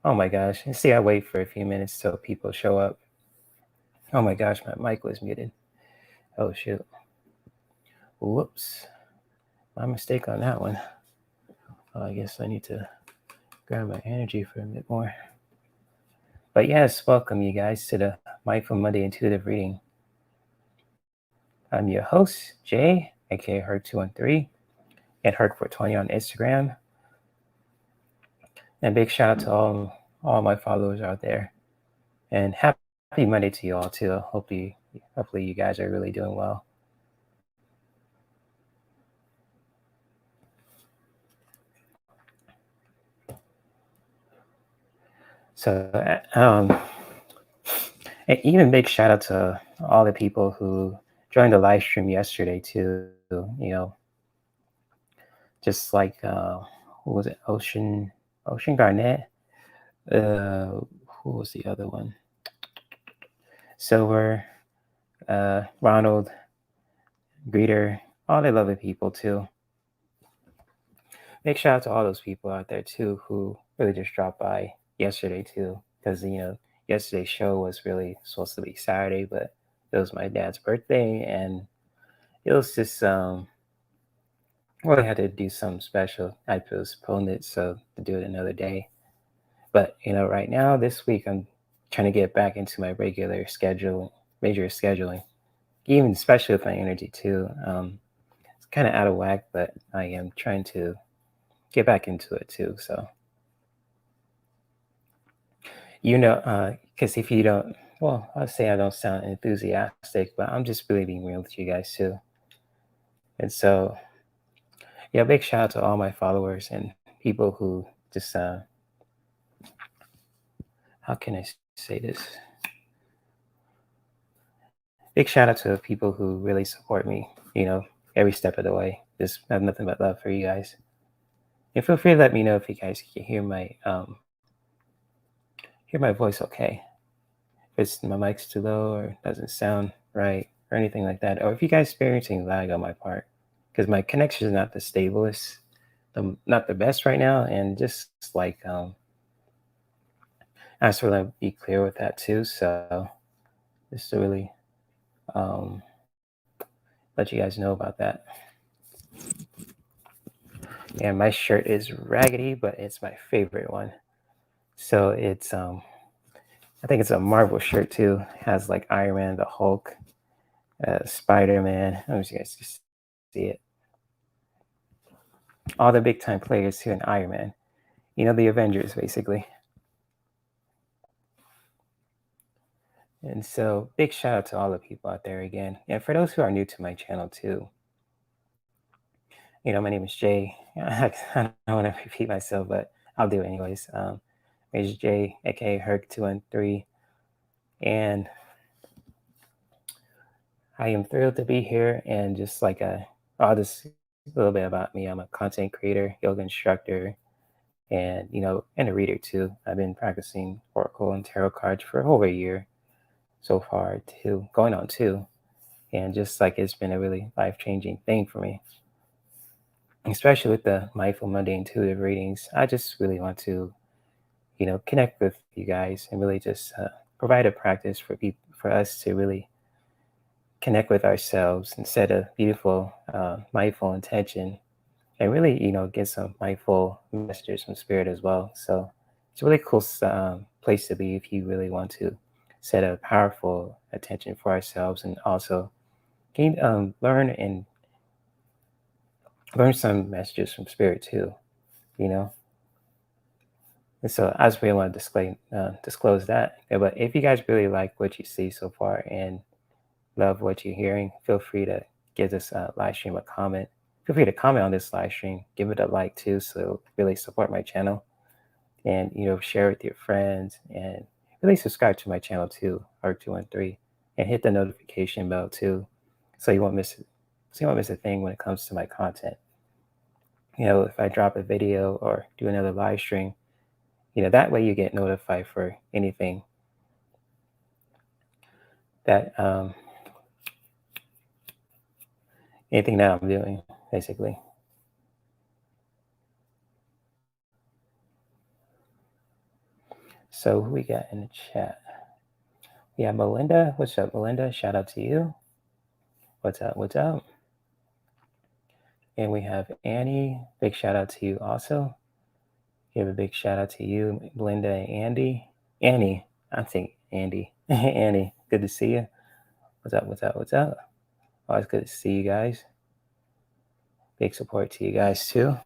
Oh my gosh. See, I wait for a few minutes till people show up. Oh my gosh, my mic was muted. Oh shoot. Whoops. My mistake on that one. I guess I need to grab my energy for a bit more. But yes, welcome you guys to the Mindful Monday Intuitive Reading. I'm your host, Jay, aka Herc213, at Herc420 on Instagram. And big shout out to all my followers out there. And happy Monday to you all too. Hopefully you guys are really doing well. So, and even big shout out to all the people who joined the live stream yesterday too. Just like who was it? Ocean Garnett. Who was the other one? Silver, Ronald, Greeter, all the lovely people too. Big shout out to all those people out there too who really just dropped by yesterday too, because yesterday's show was really supposed to be Saturday, but it was my dad's birthday, and it was just well, I had to do something special. I postponed it so to do it another day. But right now this week I'm trying to get back into my regular schedule, major scheduling, even especially with my energy too. It's kind of out of whack, but I am trying to get back into it too. So because if you don't, well, I'll say I don't sound enthusiastic, but I'm just really being real with you guys too. And so, yeah, big shout out to all my followers and people who just, how can I say this? Big shout out to people who really support me, every step of the way. Just have nothing but love for you guys. And feel free to let me know if you guys can hear my voice okay. If my mic's too low or doesn't sound right or anything like that, or if you guys experiencing lag on my part, because my connection is not the stablest, not the best right now, and just like I just want to be clear with that too. So just to really let you guys know about that. And my shirt is raggedy, but it's my favorite one. So it's I think it's a Marvel shirt too. It has like Iron Man, the Hulk, Spider-Man. I want you guys to see it. All the big time players here in Iron Man. The Avengers basically. And so big shout out to all the people out there again. And for those who are new to my channel too, my name is Jay. I don't want to repeat myself, but I'll do it anyways. My name is Jay, aka Herc213. And I am thrilled to be here, and just like I'll just a little bit about me. I'm a content creator, yoga instructor, and and a reader too. I've been practicing Oracle and tarot cards for over a year so far, too, going on 2. And just like it's been a really life-changing thing for me, especially with the Mindful Monday Intuitive Readings. I just really want to, connect with you guys and really just provide a practice for people, for us to really connect with ourselves and set a beautiful, mindful intention, and really, get some mindful messages from spirit as well. So it's a really cool place to be if you really want to set a powerful attention for ourselves, and also gain, learn some messages from spirit too, you know. And so I just really want to disclose that. Yeah, but if you guys really like what you see so far and love what you're hearing, feel free to give this live stream a comment. Feel free to comment on this live stream, give it a like too, so really support my channel, and share with your friends, and really subscribe to my channel too, R213, and hit the notification bell too, so you won't miss it. So you won't miss a thing when it comes to my content. If I drop a video or do another live stream, that way you get notified for anything that I'm doing, basically. So who we got in the chat? Yeah, Melinda. What's up, Melinda? Shout out to you. What's up? What's up? And we have Annie. Big shout out to you also. Give a big shout out to you, Belinda and Andy. Annie. I think Andy. Annie. Good to see you. What's up? What's up? What's up? Always good to see you guys. Big support to you guys too.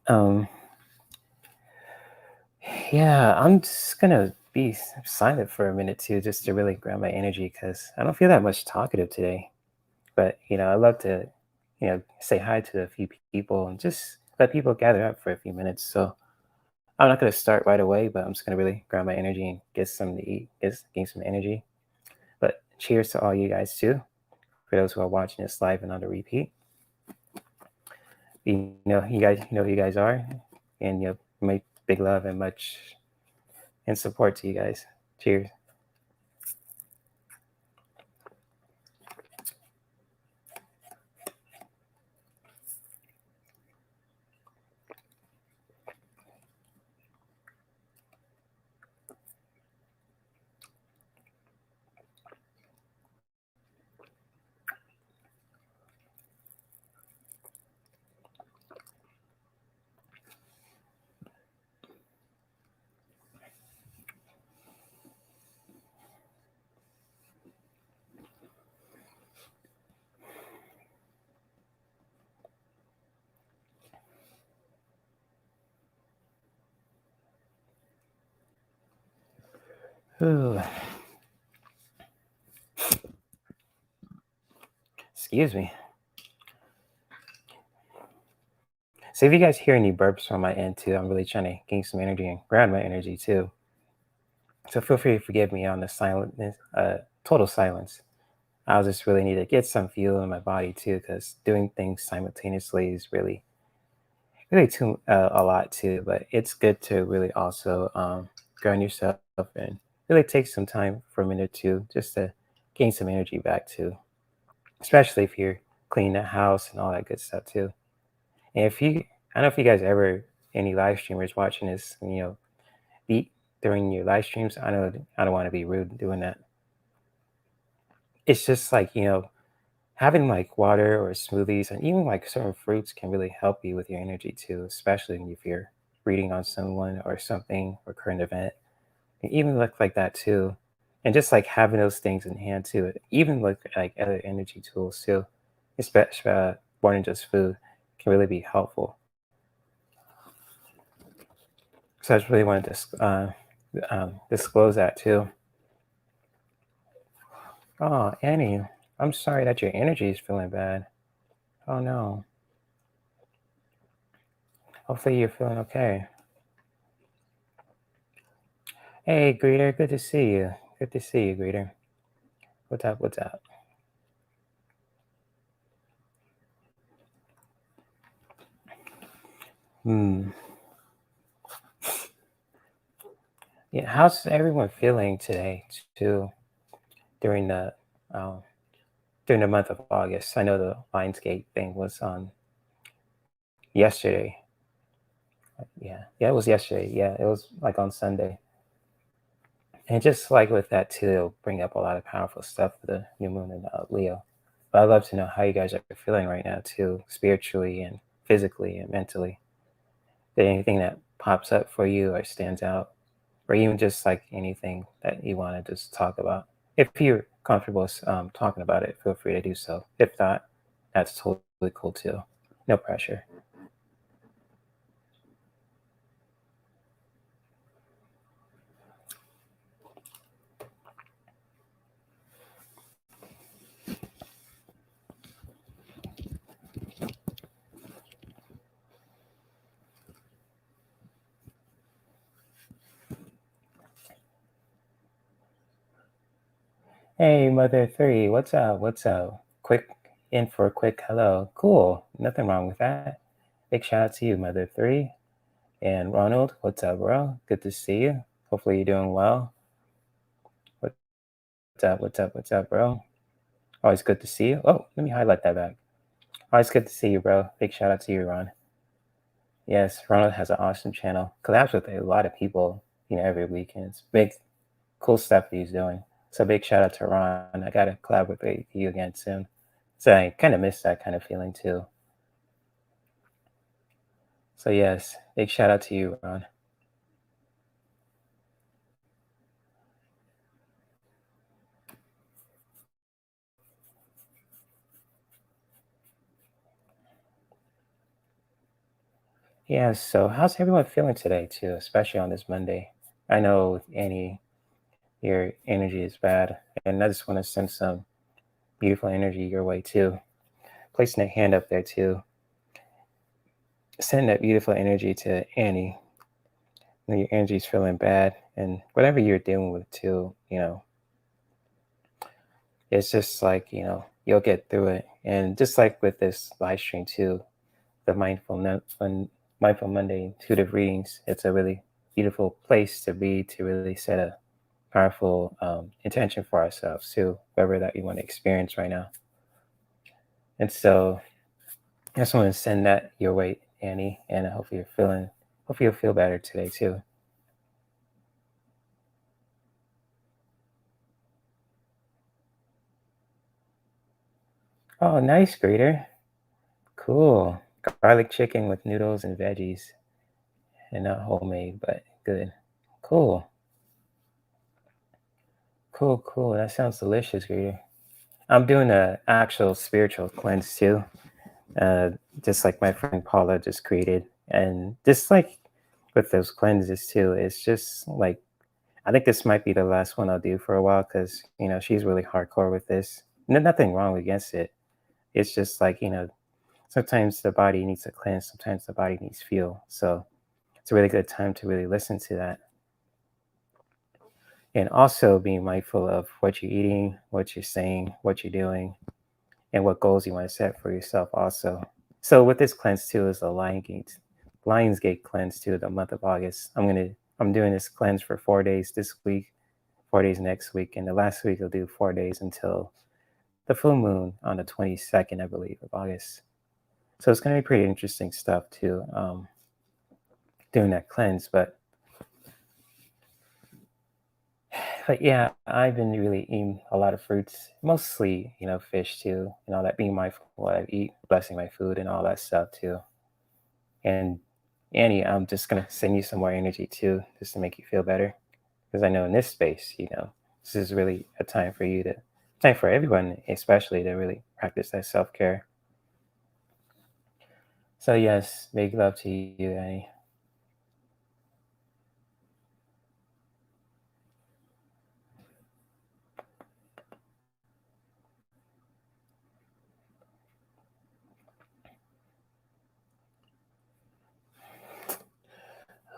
Um, yeah, I'm just gonna be silent for a minute too, just to really grab my energy because I don't feel that much talkative today. But I love to, say hi to a few people and just let people gather up for a few minutes. So I'm not gonna start right away, but I'm just gonna really grab my energy and get something to eat, gain some energy. But cheers to all you guys too. For those who are watching this live and on the repeat, you guys know who you guys are, and make big love and much and support to you guys. Cheers. Ooh, excuse me. So if you guys hear any burps from my end too, I'm really trying to gain some energy and ground my energy too. So feel free to forgive me on the silentness, total silence. I just really need to get some fuel in my body too, because doing things simultaneously is really too a lot too. But it's good to really also ground yourself and really take some time for a minute or two just to gain some energy back too. Especially if you're cleaning the house and all that good stuff too. And I don't know if you guys ever any live streamers watching this, eat during your live streams. I don't want to be rude doing that. It's just like having like water or smoothies and even like certain fruits can really help you with your energy too, especially if you're reading on someone or something or current event. It even look like that too. And just like having those things in hand too, it even look like other energy tools too, especially more than just food, can really be helpful. So I just really wanted to disclose that too. Oh, Annie, I'm sorry that your energy is feeling bad. Oh no. Hopefully you're feeling okay. Hey, Greeter, good to see you. Good to see you, Greeter. What's up? What's up? Hmm. Yeah, how's everyone feeling today too during the um, during the month of August? I know the Lionsgate thing was on yesterday. Yeah, yeah, it was yesterday. Yeah, it was like on Sunday. And just like with that too, it'll bring up a lot of powerful stuff for the new moon in Leo. But I'd love to know how you guys are feeling right now too, spiritually and physically and mentally. Is there anything that pops up for you or stands out, or even just like anything that you want to just talk about? If you're comfortable talking about it, feel free to do so. If not, that's totally cool too. No pressure. Hey, Mother Three, what's up? What's up? Quick in for a quick hello. Cool. Nothing wrong with that. Big shout out to you, Mother Three. And Ronald, what's up, bro? Good to see you. Hopefully you're doing well. What's up? What's up? What's up, bro? Always good to see you. Oh, let me highlight that back. Always good to see you, bro. Big shout out to you, Ron. Yes, Ronald has an awesome channel. Collabs with a lot of people, every weekend. It's big, cool stuff that he's doing. So big shout out to Ron. I gotta collaborate with you again soon. So I kind of miss that kind of feeling too. So yes, big shout out to you, Ron. Yeah, so how's everyone feeling today too, especially on this Monday? I know Annie, your energy is bad, and I just want to send some beautiful energy your way too. Placing a hand up there too. Send that beautiful energy to Annie when your energy's feeling bad and whatever you're dealing with too, it's just like, you'll get through it. And just like with this live stream too, the mindful Monday intuitive readings, it's a really beautiful place to be to really set a powerful intention for ourselves too, whatever that we want to experience right now. And so I just want to send that your way, Annie, and hopefully you'll feel better today too. Oh, nice, Greeter. Cool. Garlic chicken with noodles and veggies, and not homemade, but good. Cool. Cool, cool. That sounds delicious, Greeter. I'm doing a actual spiritual cleanse too, uh, just like my friend Paula just created. And just like with those cleanses too, it's just like I think this might be the last one I'll do for a while because she's really hardcore with this. Nothing wrong against it. It's just like sometimes the body needs a cleanse, sometimes the body needs fuel. So it's a really good time to really listen to that. And also being mindful of what you're eating, what you're saying, what you're doing, and what goals you want to set for yourself also. So with this cleanse too is the Lionsgate cleanse too, the month of August. I'm doing this cleanse for 4 days this week, 4 days next week, and the last week I'll do 4 days until the full moon on the 22nd, I believe, of August. So it's going to be pretty interesting stuff too, doing that cleanse. But yeah, I've been really eating a lot of fruits, mostly fish too, and all that. Being mindful of what I eat, blessing my food, and all that stuff too. And Annie, I'm just gonna send you some more energy too, just to make you feel better. Because I know in this space, this is really a time for you to, time for everyone, especially to really practice that self care. So yes, big love to you, Annie.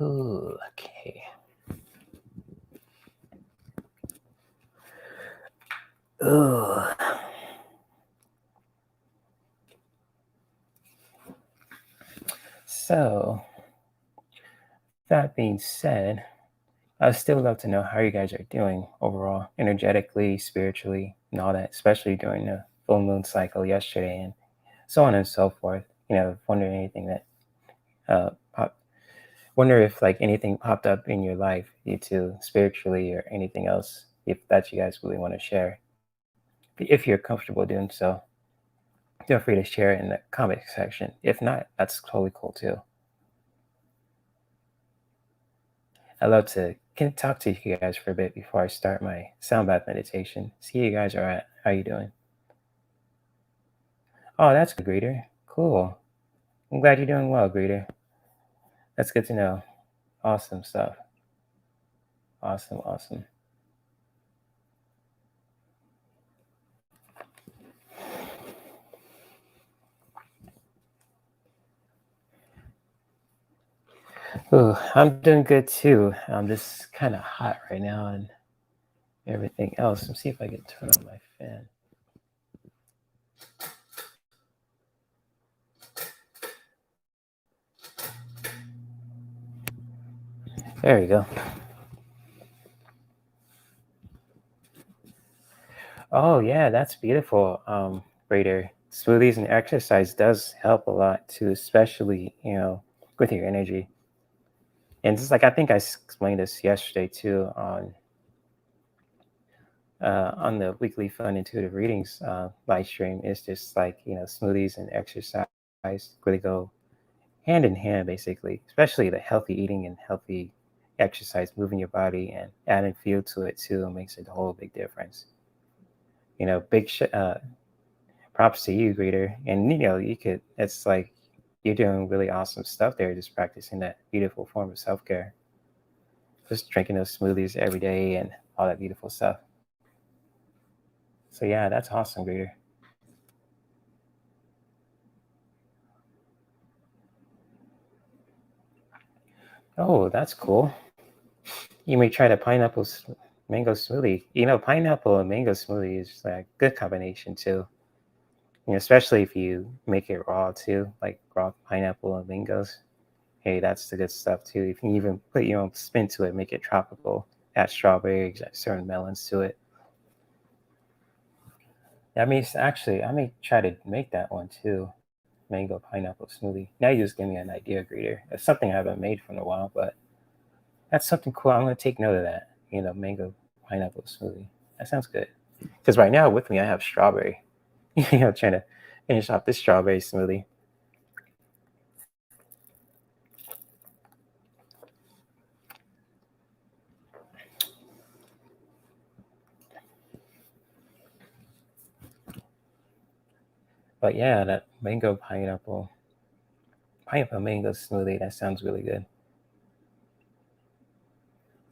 Ooh, okay. Ooh. So that being said, I'd still love to know how you guys are doing overall, energetically, spiritually, and all that, especially during the full moon cycle yesterday and so on and so forth. Wondering anything that pop, wonder if like anything popped up in your life, you too, spiritually or anything else, if that you guys really want to share. If you're comfortable doing so, feel free to share it in the comment section. If not, that's totally cool too. I'd love to can talk to you guys for a bit before I start my sound bath meditation. See you guys are at. How you doing? Oh, that's good, Greeter. Cool. I'm glad you're doing well, Greeter. That's good to know. Awesome stuff. Awesome, awesome. Ooh, I'm doing good too. I'm just kind of hot right now and everything else. Let's see if I can turn on my fan. There you go. Oh yeah, that's beautiful. Greeter. Smoothies and exercise does help a lot too, especially with your energy. And just like I think explained this yesterday too on the weekly fun intuitive readings live stream. It's just like smoothies and exercise really go hand in hand, basically. Especially the healthy eating and healthy exercise, moving your body and adding fuel to it too makes a whole big difference. Big props to you, Greeter. And you could. It's like you're doing really awesome stuff there, just practicing that beautiful form of self care. Just drinking those smoothies every day and all that beautiful stuff. So yeah, that's awesome, Greeter. Oh, that's cool. You may try the mango smoothie. Pineapple and mango smoothie is like a good combination too. Especially if you make it raw too, like raw pineapple and mangoes. Hey, that's the good stuff too. You can even put your own spin to it, make it tropical, add strawberries, add certain melons to it. That means actually, I may try to make that one too. Mango pineapple smoothie. Now you just gave me an idea, Greeter. It's something I haven't made for a while, but that's something cool. I'm gonna take note of that. Mango pineapple smoothie. That sounds good. Because right now with me, I have strawberry. Trying to finish off this strawberry smoothie. But yeah, that pineapple mango smoothie. That sounds really good.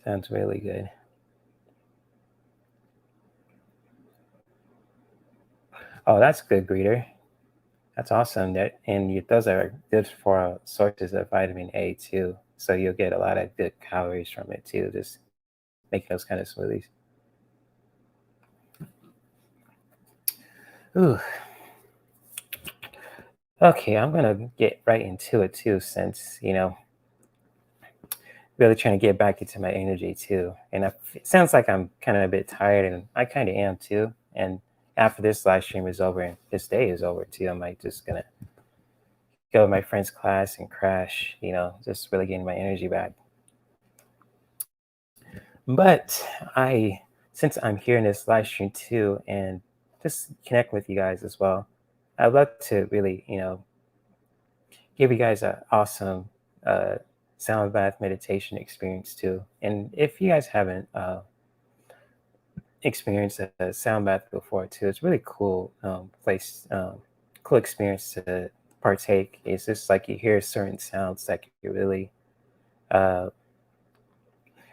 Sounds really good. Oh, that's good, Greeter. That's awesome. Those are good for sources of vitamin A too. So you'll get a lot of good calories from it too. Just making those kind of smoothies. Ooh. Okay, I'm gonna get right into it too, since really trying to get back into my energy too. And it sounds like I'm kind of a bit tired, and I kind of am too. And after this live stream is over and this day is over too, I might just gonna go to my friend's class and crash. Just really getting my energy back. But since I'm here in this live stream too, and just connect with you guys as well, I'd love to really, give you guys an awesome uh, sound bath meditation experience too. And if you guys haven't experienced a sound bath before too, it's really cool cool experience to partake. It's just like you hear certain sounds that can uh,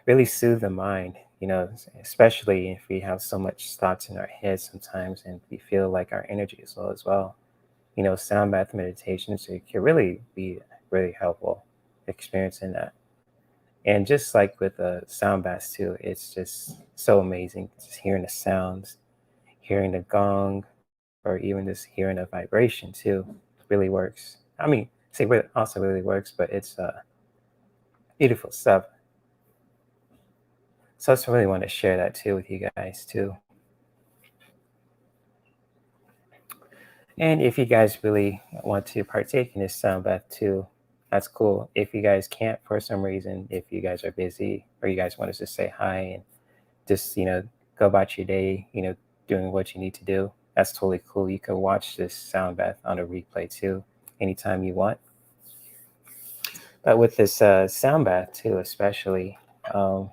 really soothe the mind. Especially if we have so much thoughts in our head sometimes, and we feel like our energy is low as well. Sound bath meditations, it can really be really helpful experiencing that. And just like with the sound baths too, it's just so amazing. Just hearing the sounds, hearing the gong, or even just hearing a vibration too, really works. I mean, say it also really works, but it's beautiful stuff. So I just really want to share that too with you guys too. And if you guys really want to partake in this sound bath too, that's cool. If you guys can't for some reason, if you guys are busy or you guys want to just say hi and just, go about your day, doing what you need to do, that's totally cool. You can watch this sound bath on a replay too, anytime you want. But with this sound bath too, especially, um,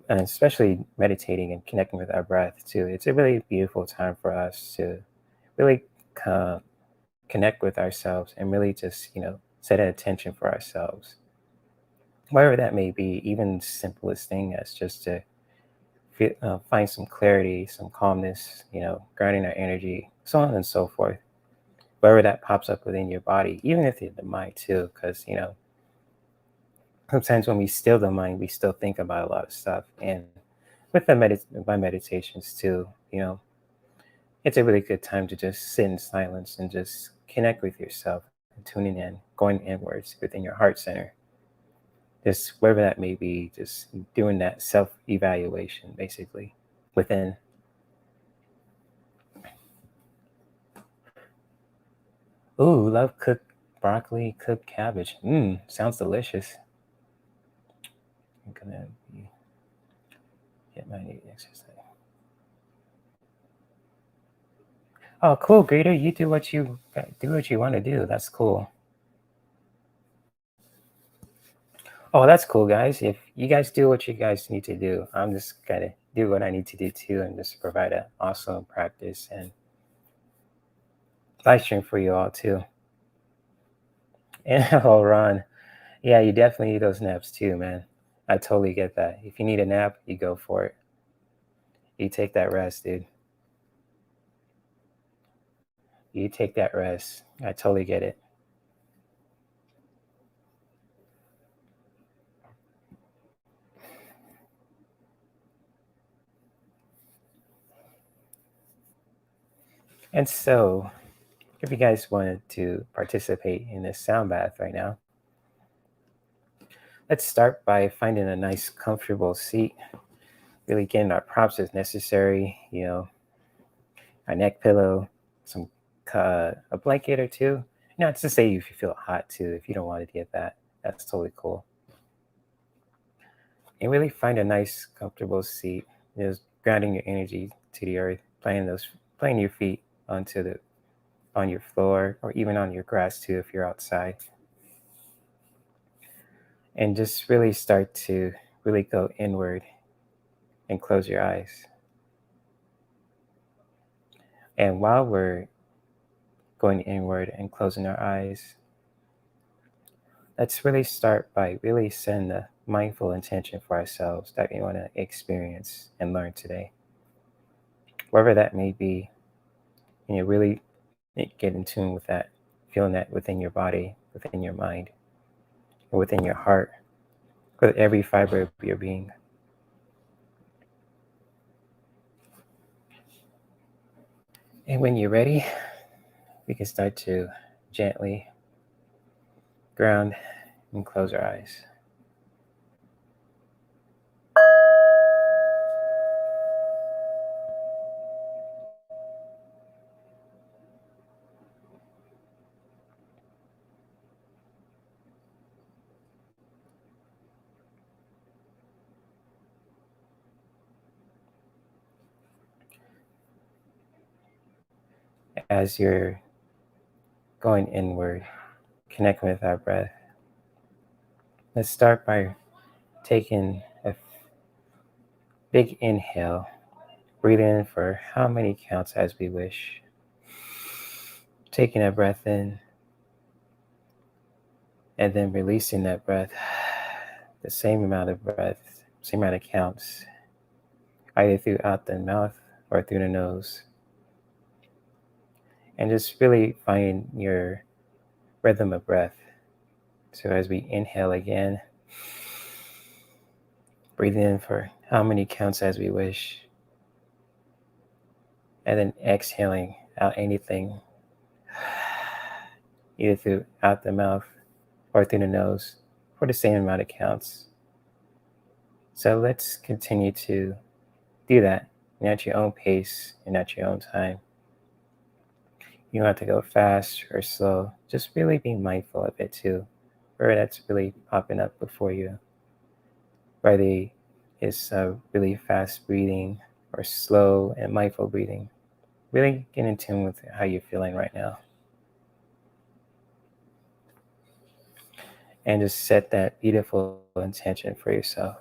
especially meditating and connecting with our breath too. It's a really beautiful time for us to really uh, connect with ourselves and really just set an intention for ourselves, whatever that may be. Even simplest thing as just to find some clarity, some calmness, grounding our energy, so on and so forth. Wherever that pops up within your body, even if it's the mind too, because sometimes when we still the mind, we still think about a lot of stuff. And with my meditations too, it's a really good time to just sit in silence and just connect with yourself and tuning in, going inwards within your heart center. Just wherever that may be, just doing that self evaluation basically within. Ooh, love cook. broccoli, cooked cabbage. Mmm, sounds delicious. I'm gonna get my new exercise. Oh, cool, Greeter. You do what you want to do. That's cool. Oh, that's cool, guys. If you guys do what you guys need to do, I'm just gonna do what I need to do too, and just provide an awesome practice and live stream for you all too. And oh, Ron, yeah, you definitely need those naps too, man. I totally get that. If you need a nap, you go for it. You take that rest, dude. You take that rest. I totally get it. And so, if you guys wanted to participate in this sound bath right now, let's start by finding a nice, comfortable seat. Really getting our props as necessary. A neck pillow, some a blanket or two. It's to say if you feel hot too. If you don't want to get that, that's totally cool. And really find a nice, comfortable seat. Just grounding your energy to the earth, playing your feet on your floor or even on your grass too if you're outside, and just really start to really go inward and close your eyes. And while we're going inward and closing our eyes, let's really start by really setting a mindful intention for ourselves that we want to experience and learn today, wherever that may be. And you really get in tune with that, feeling that within your body, within your mind, and within your heart, with every fiber of your being. And when you're ready, we can start to gently ground and close our eyes. As you're going inward, connecting with our breath, let's start by taking a big inhale. Breathe in for how many counts as we wish. Taking a breath in and then releasing that breath, the same amount of breath, same amount of counts, either throughout the mouth or through the nose. And just really find your rhythm of breath. So as we inhale again, breathe in for how many counts as we wish. And then exhaling out anything, either throughout the mouth or through the nose, for the same amount of counts. So let's continue to do that at your own pace and at your own time. You don't have to go fast or slow. Just really be mindful of it too, where that's really popping up before you. Whether it's really fast breathing or slow and mindful breathing. Really get in tune with how you're feeling right now. And just set that beautiful intention for yourself.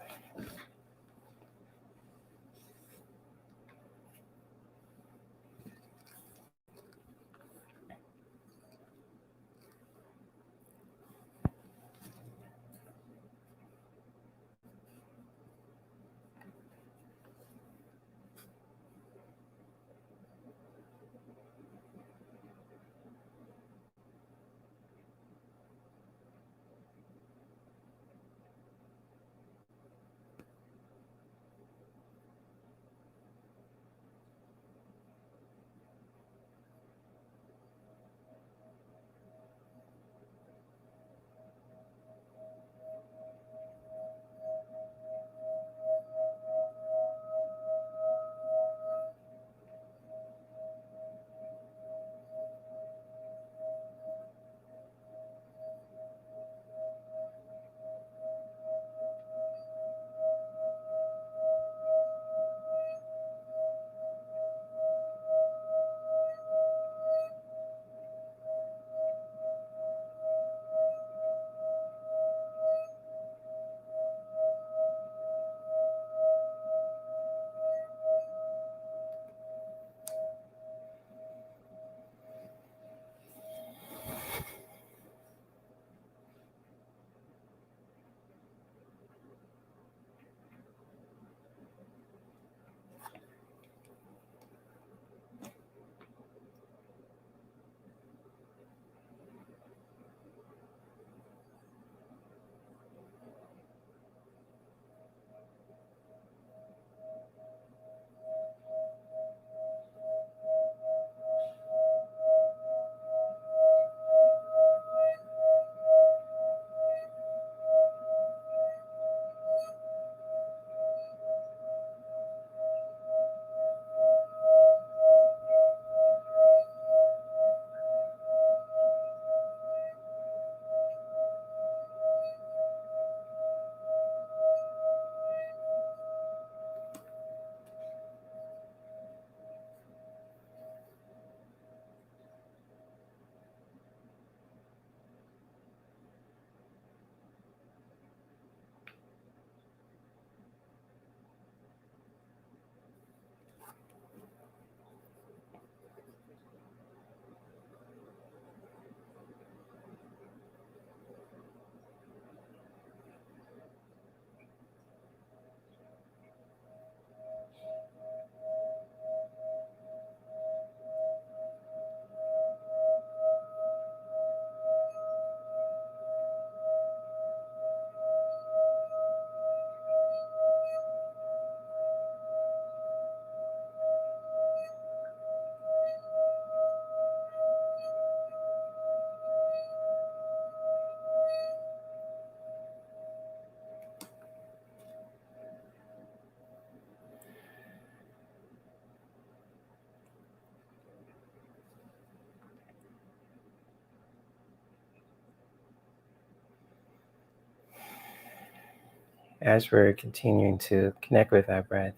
As we're continuing to connect with our breath,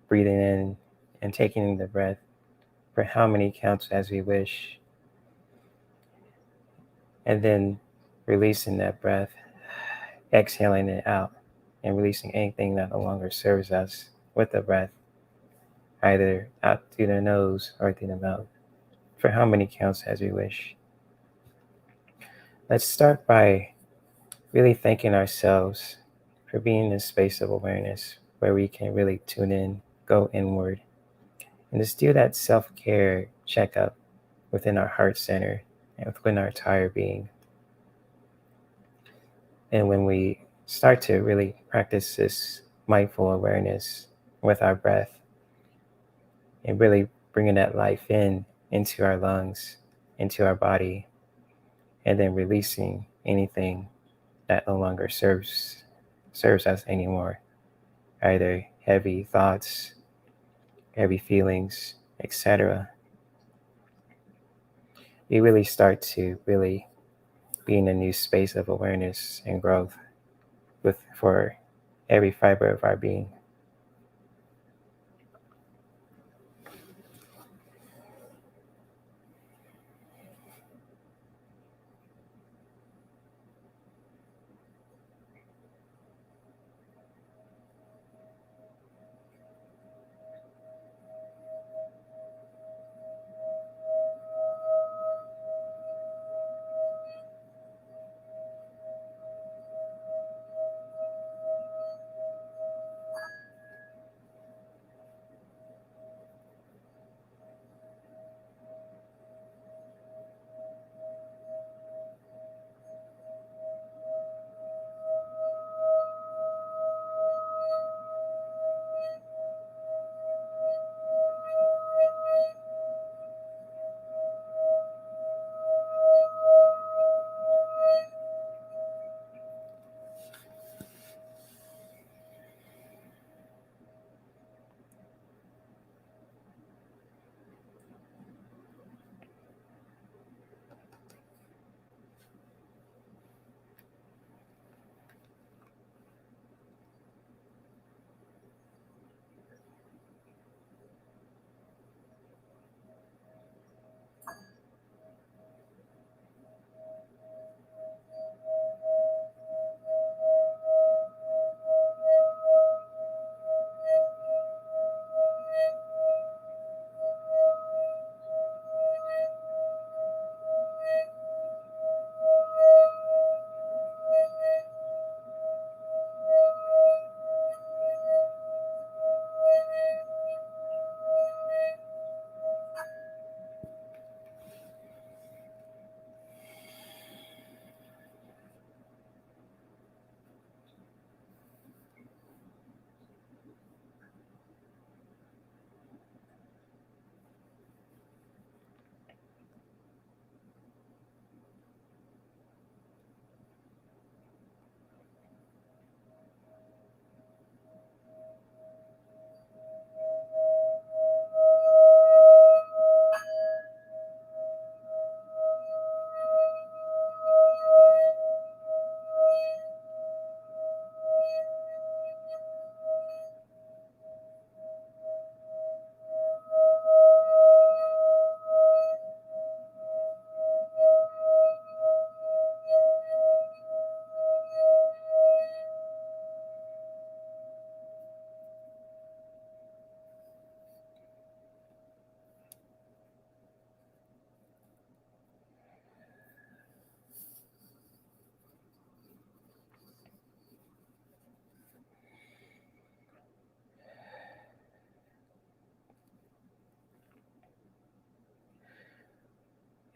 breathing in and taking in the breath for how many counts as we wish, and then releasing that breath, exhaling it out, and releasing anything that no longer serves us with the breath, either out through the nose or through the mouth, for how many counts as we wish. Let's start by really thanking ourselves for being in this space of awareness where we can really tune in, go inward, and just do that self-care checkup within our heart center and within our entire being. And when we start to really practice this mindful awareness with our breath and really bringing that life into our lungs, into our body, and then releasing anything that no longer serves us anymore, either heavy thoughts, heavy feelings, etc. We really start to really be in a new space of awareness and growth for every fiber of our being.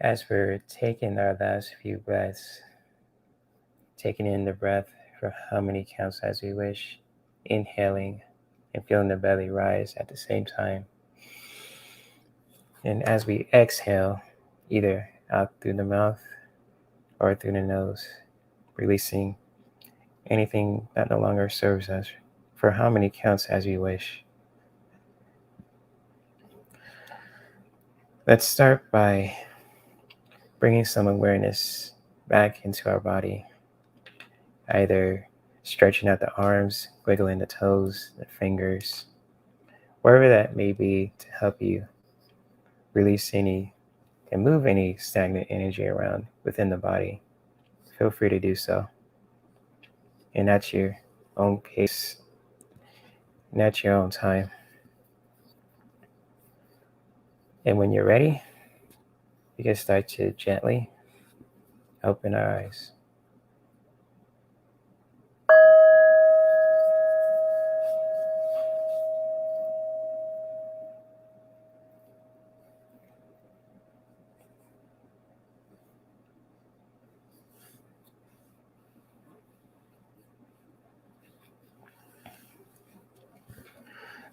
As we're taking our last few breaths, taking in the breath for how many counts as we wish, inhaling and feeling the belly rise at the same time. And as we exhale, either out through the mouth or through the nose, releasing anything that no longer serves us for how many counts as we wish. Let's start by bringing some awareness back into our body, either stretching out the arms, wiggling the toes, the fingers, wherever that may be to help you release any and move any stagnant energy around within the body. Feel free to do so. And at your own pace and at your own time. And when you're ready, you can start to gently open our eyes.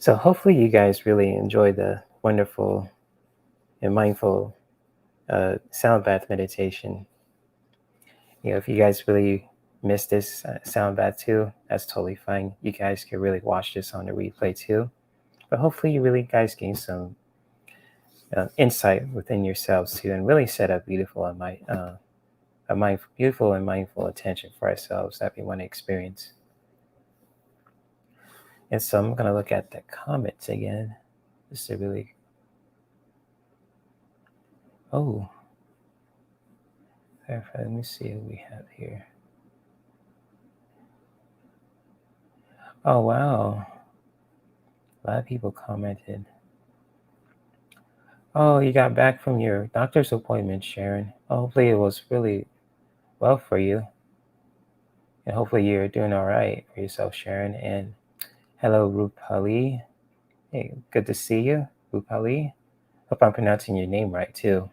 So hopefully you guys really enjoy the wonderful and mindful sound bath meditation. If you guys really missed this sound bath too, that's totally fine. You guys can really watch this on the replay too. But hopefully you really guys gain some insight within yourselves too, and really set up beautiful and mindful attention for ourselves that we want to experience. And so I'm going to look at the comments again, just to really. Oh, let me see what we have here. Oh, wow. A lot of people commented. Oh, you got back from your doctor's appointment, Sharon. Hopefully it was really well for you. And hopefully you're doing all right for yourself, Sharon. And hello, Rupali. Hey, good to see you, Rupali. Hope I'm pronouncing your name right, too.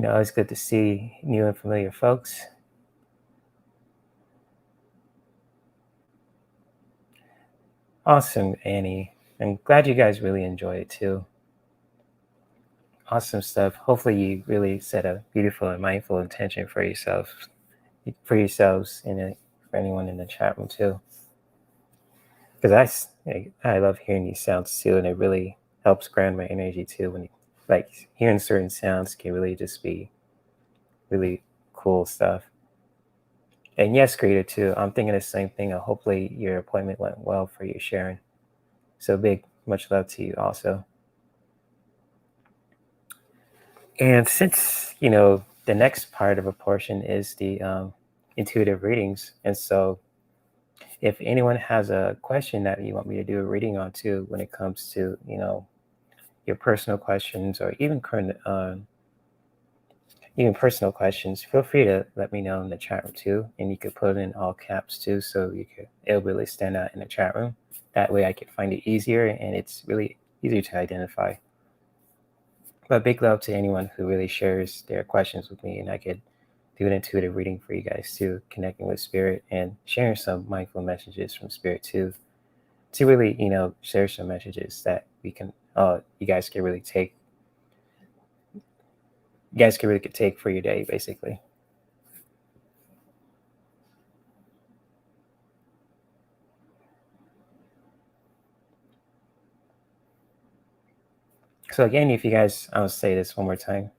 It's good to see new and familiar folks. Awesome, Annie. I'm glad you guys really enjoy it, too. Awesome stuff. Hopefully you really set a beautiful and mindful intention for yourselves, and for anyone in the chat room, too. Because I love hearing these sounds, too, and it really helps ground my energy, too. When hearing certain sounds can really just be really cool stuff. And yes, creator too. I'm thinking the same thing. Hopefully your appointment went well for you, Sharon. So much love to you also. And since the next part of a portion is the intuitive readings, and so if anyone has a question that you want me to do a reading on too, when it comes to your personal questions or even personal questions, feel free to let me know in the chat room too, and you could put it in all caps too, so it'll really stand out in the chat room. That way I can find it easier, and it's really easier to identify. But big love to anyone who really shares their questions with me, and I could do an intuitive reading for you guys too, connecting with spirit and sharing some mindful messages from spirit too, to really share some messages that you guys can really take for your day, basically. So again, if you guys, I'll say this one more time.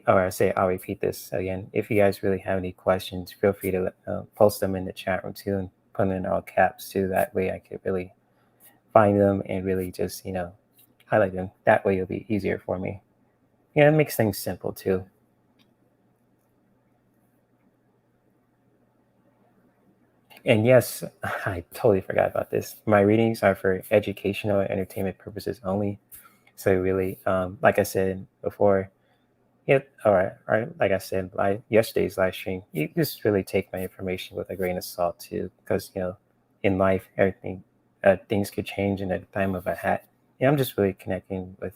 I'll repeat this again. If you guys really have any questions, feel free to post them in the chat room too, and put them in all caps too. That way I could really find them and really just highlight them. That way it'll be easier for me. It makes things simple too. And yes, I totally forgot about this. My readings are for educational and entertainment purposes only. So really, like I said before, all right. Like I said, yesterday's live stream, you just really take my information with a grain of salt too, because in life, everything, things could change in the time of a hat. I'm just really connecting with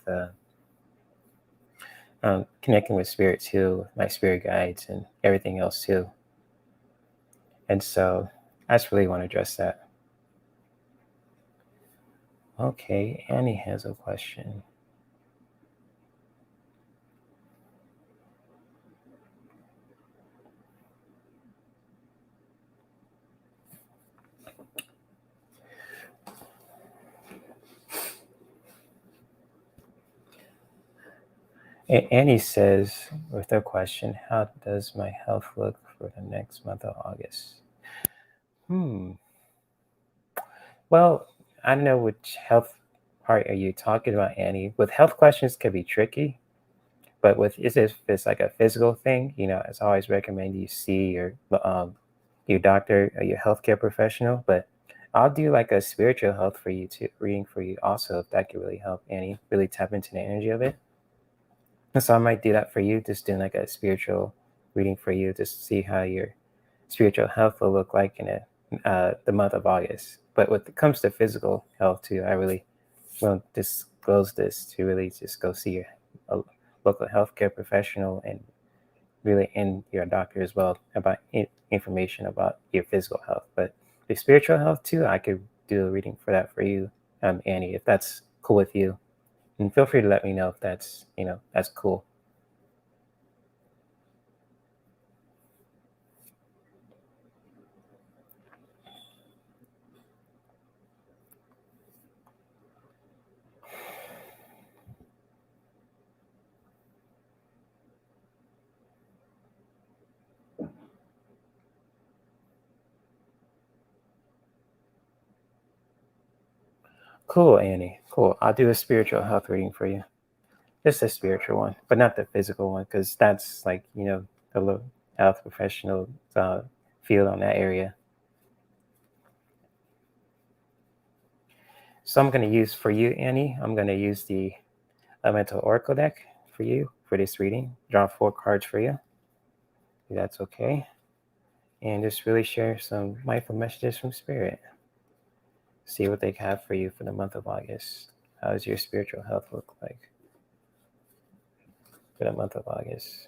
spirit too, my spirit guides, and everything else too. And so, I just really want to address that. Okay, Annie has a question. Annie says, with her question, how does my health look for the next month of August. Hmm. Well, I don't know which health part are you talking about, Annie. With health questions can be tricky, but with is if it's like a physical thing, it's always recommend you see your doctor or your healthcare professional. But I'll do like a spiritual health for you too, reading for you also, if that could really help Annie really tap into the energy of it. And so I might do that for you, just doing like a spiritual reading for you, just to see how your spiritual health will look like in the month of August. But when it comes to physical health too, I really won't disclose this to really just go see your a local healthcare professional and really in your doctor as well about information about your physical health. But the spiritual health too, I could do a reading for that for you, Annie, if that's cool with you. And feel free to let me know if that's cool. Cool, Annie. Cool. I'll do a spiritual health reading for you. Just a spiritual one, but not the physical one, because that's like, the health professional field on that area. So I'm going to use for you, Annie, I'm going to use the Elemental Oracle deck for you for this reading. Draw 4 cards for you. If that's okay. And just really share some mindful messages from Spirit. See what they have for you for the month of August. How does your spiritual health look like for the month of August?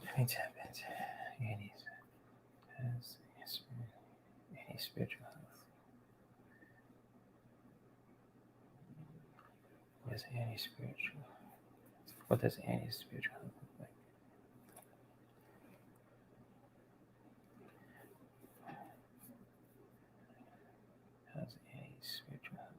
Let me tap into any spiritual health. What does any spiritual? What does any spiritual health look like? How's any spiritual health?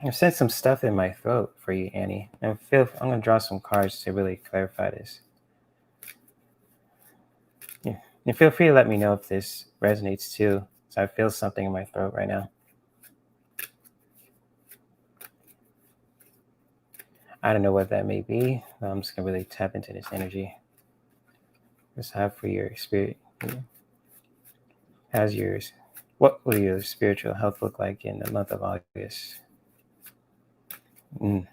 I've said some stuff in my throat for you, Annie. And I'm gonna draw some cards to really clarify this. Yeah. And feel free to let me know if this resonates too. So I feel something in my throat right now. I don't know what that may be. I'm just gonna really tap into this energy. Just have for your spirit. How's yours? What will your spiritual health look like in the month of August? Mm.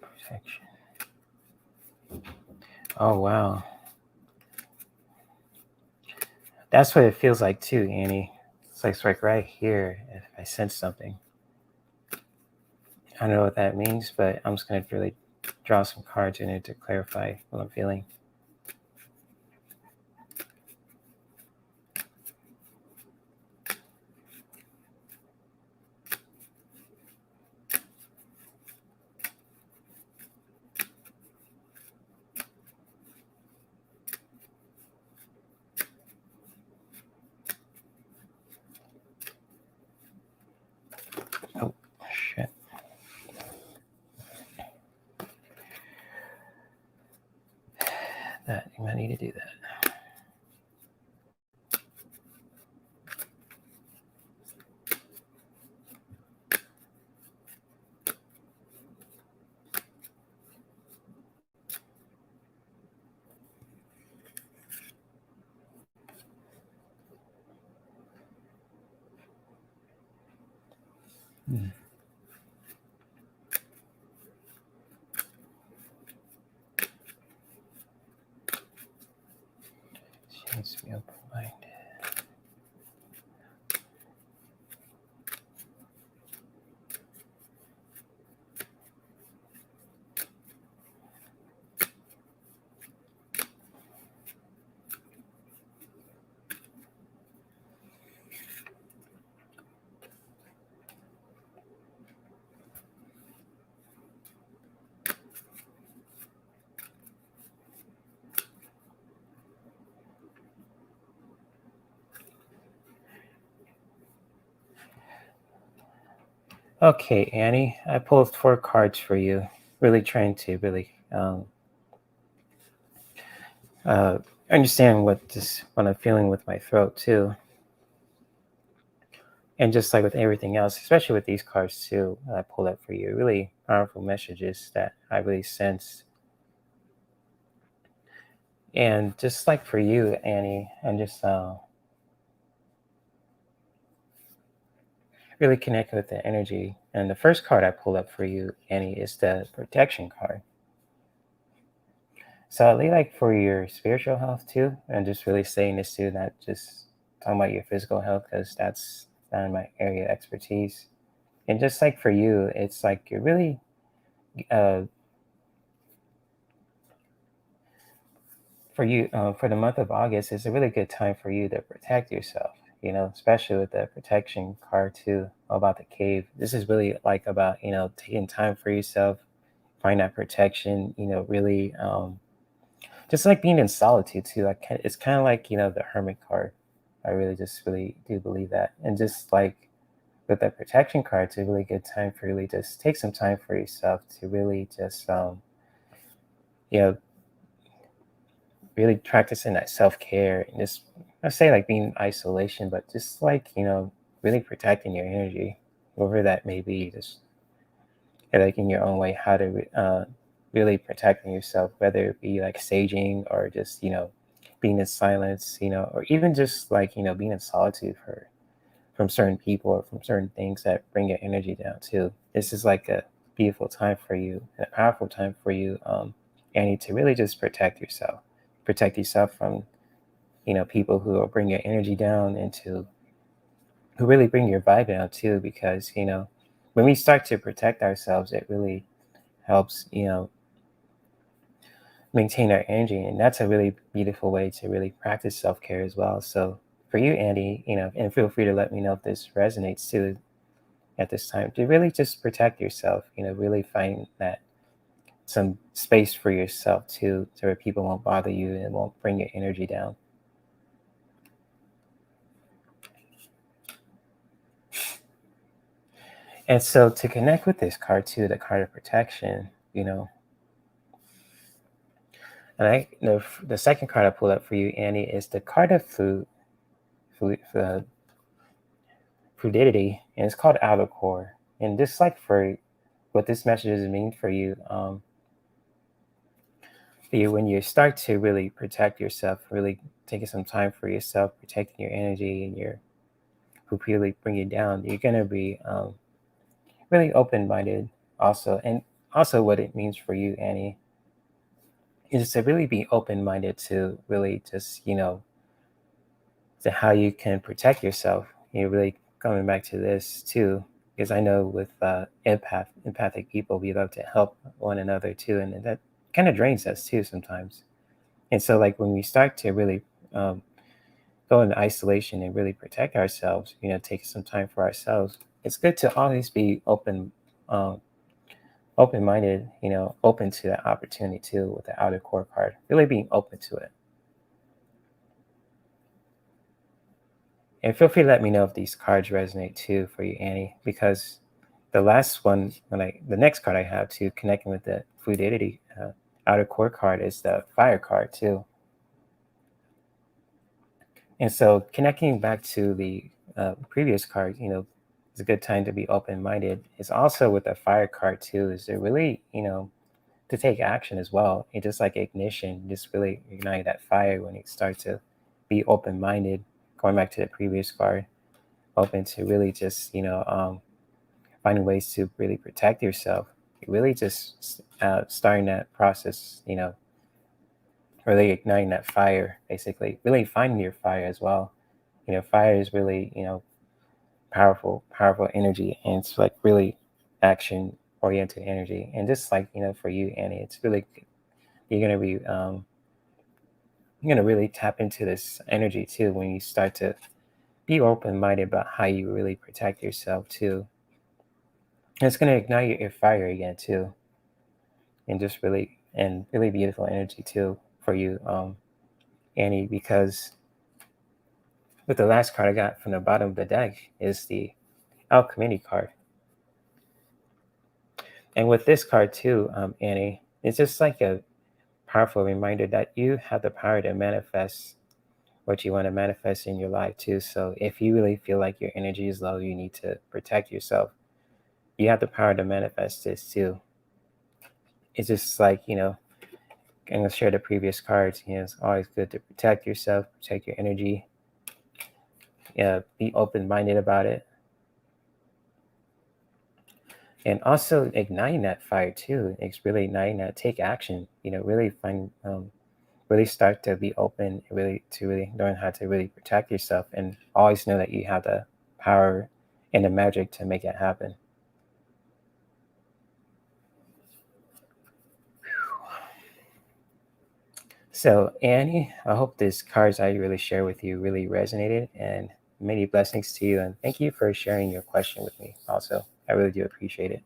Protection. Oh wow. That's what it feels like too, Annie. It's like right here. If I sense something, I don't know what that means, but I'm just gonna really draw some cards in it to clarify what I'm feeling. Mm. She needs to be open-minded. Okay, Annie, I pulled 4 cards for you. Really trying to really uh, understand what I'm feeling with my throat too, and just like with everything else, especially with these cards too. I pulled up for you. Really powerful messages that I really sense, and just like for you, Annie, and just really connect with the energy. And the first card I pulled up for you, Annie, is the protection card. So I really like for your spiritual health too, and just really saying this too, not just talking about your physical health because that's not my area of expertise. And just like for you, it's like you're really uh, for you for the month of August. It's a really good time for you to protect yourself. You know, especially with the protection card too about the cave. This is really like about taking time for yourself, find that protection. Really. Just like being in solitude too. Like it's kind of like the hermit card. I really just really do believe that, and just like with that protection card, it's a really good time for really just take some time for yourself to really just you know really practicing that self care and just I say like being in isolation, but just like really protecting your energy, whatever that may be. Just like in your own way, how to really protecting yourself, whether it be like saging or just being in silence, or even just like being in solitude from certain people or from certain things that bring your energy down too. This is like a beautiful time for you, a powerful time for you, Annie, to really just protect yourself from people who will bring your energy down and to who really bring your vibe down too. Because when we start to protect ourselves, it really helps maintain our energy, and that's a really beautiful way to really practice self-care as well. So for you, Andy, and feel free to let me know if this resonates too at this time, to really just protect yourself, really find that some space for yourself too, so where people won't bother you and won't bring your energy down. And so to connect with this card too, the card of protection, and the second card I pulled up for you, Annie, is the card of fluidity, and it's called outer core. And just like for what this message is mean for you, when you start to really protect yourself, really taking some time for yourself, protecting your energy and your who really bring you down, you're gonna be really open-minded also. And also what it means for you, Annie, is to really be open-minded to really just to how you can protect yourself. Really coming back to this too, because I know with empathic people, we love to help one another too, and that kind of drains us too sometimes. And so, like when we start to really um, go into isolation and really protect ourselves, take some time for ourselves. It's good to always be um, open-minded, open to that opportunity too with the outer core card. Really being open to it. And feel free to let me know if these cards resonate too for you, Annie, because the last one, the next card I have to connecting with the fluidity outer core card is the fire card too. And so connecting back to the previous card, it's a good time to be open-minded. It's also with the fire card too, is to really, to take action as well. And just like ignition, just really ignite that fire when you start to be open-minded. Going back to the previous card, open to really just, finding ways to really protect yourself. Really just starting that process, really igniting that fire, basically, really finding your fire as well. Fire is really, powerful energy, and it's like really action oriented energy. And just like, for you, Annie, it's really, you're going to be, you're going to really tap into this energy too when you start to be open minded about how you really protect yourself too. And it's going to ignite your fire again too, and just really, and really beautiful energy too for you, Annie, because with the last card I got from the bottom of the deck is the Community card. And with this card too, Annie, it's just like a powerful reminder that you have the power to manifest what you want to manifest in your life too. So if you really feel like your energy is low, you need to protect yourself. You have the power to manifest this too. It's just like, I'm going to share the previous cards. It's always good to protect yourself, protect your energy. Yeah, be open-minded about it. And also igniting that fire too. It's really igniting that. Take action. Really find, really start to be open. Really learn how to really protect yourself, and always know that you have the power and the magic to make it happen. So Annie, I hope these cards I really share with you really resonated, and many blessings to you. And thank you for sharing your question with me. Also, I really do appreciate it.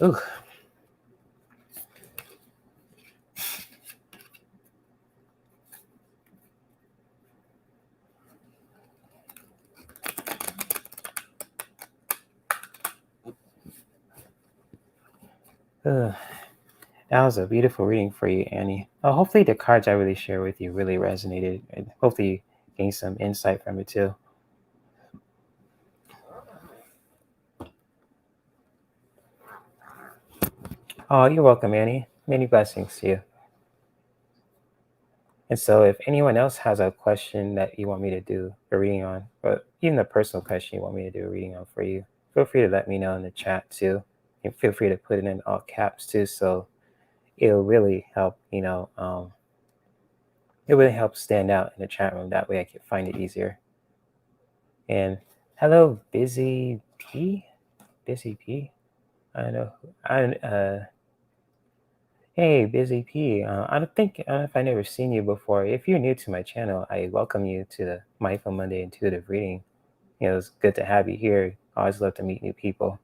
Ooh. Ugh. That was a beautiful reading for you, Annie. Hopefully, the cards I really share with you really resonated, and hopefully, you gained some insight from it too. Oh, you're welcome, Annie. Many blessings to you. And so, if anyone else has a question that you want me to do a reading on, or even a personal question you want me to do a reading on for you, feel free to let me know in the chat too. And feel free to put it in all caps too, so it'll really help. It really helps stand out in the chat room. That way, I can find it easier. And hello, Busy P. I don't know. Hey, Busy P. I don't think if I never seen you before. If you're new to my channel, I welcome you to the Mindful Monday Intuitive Reading. It's good to have you here. I always love to meet new people.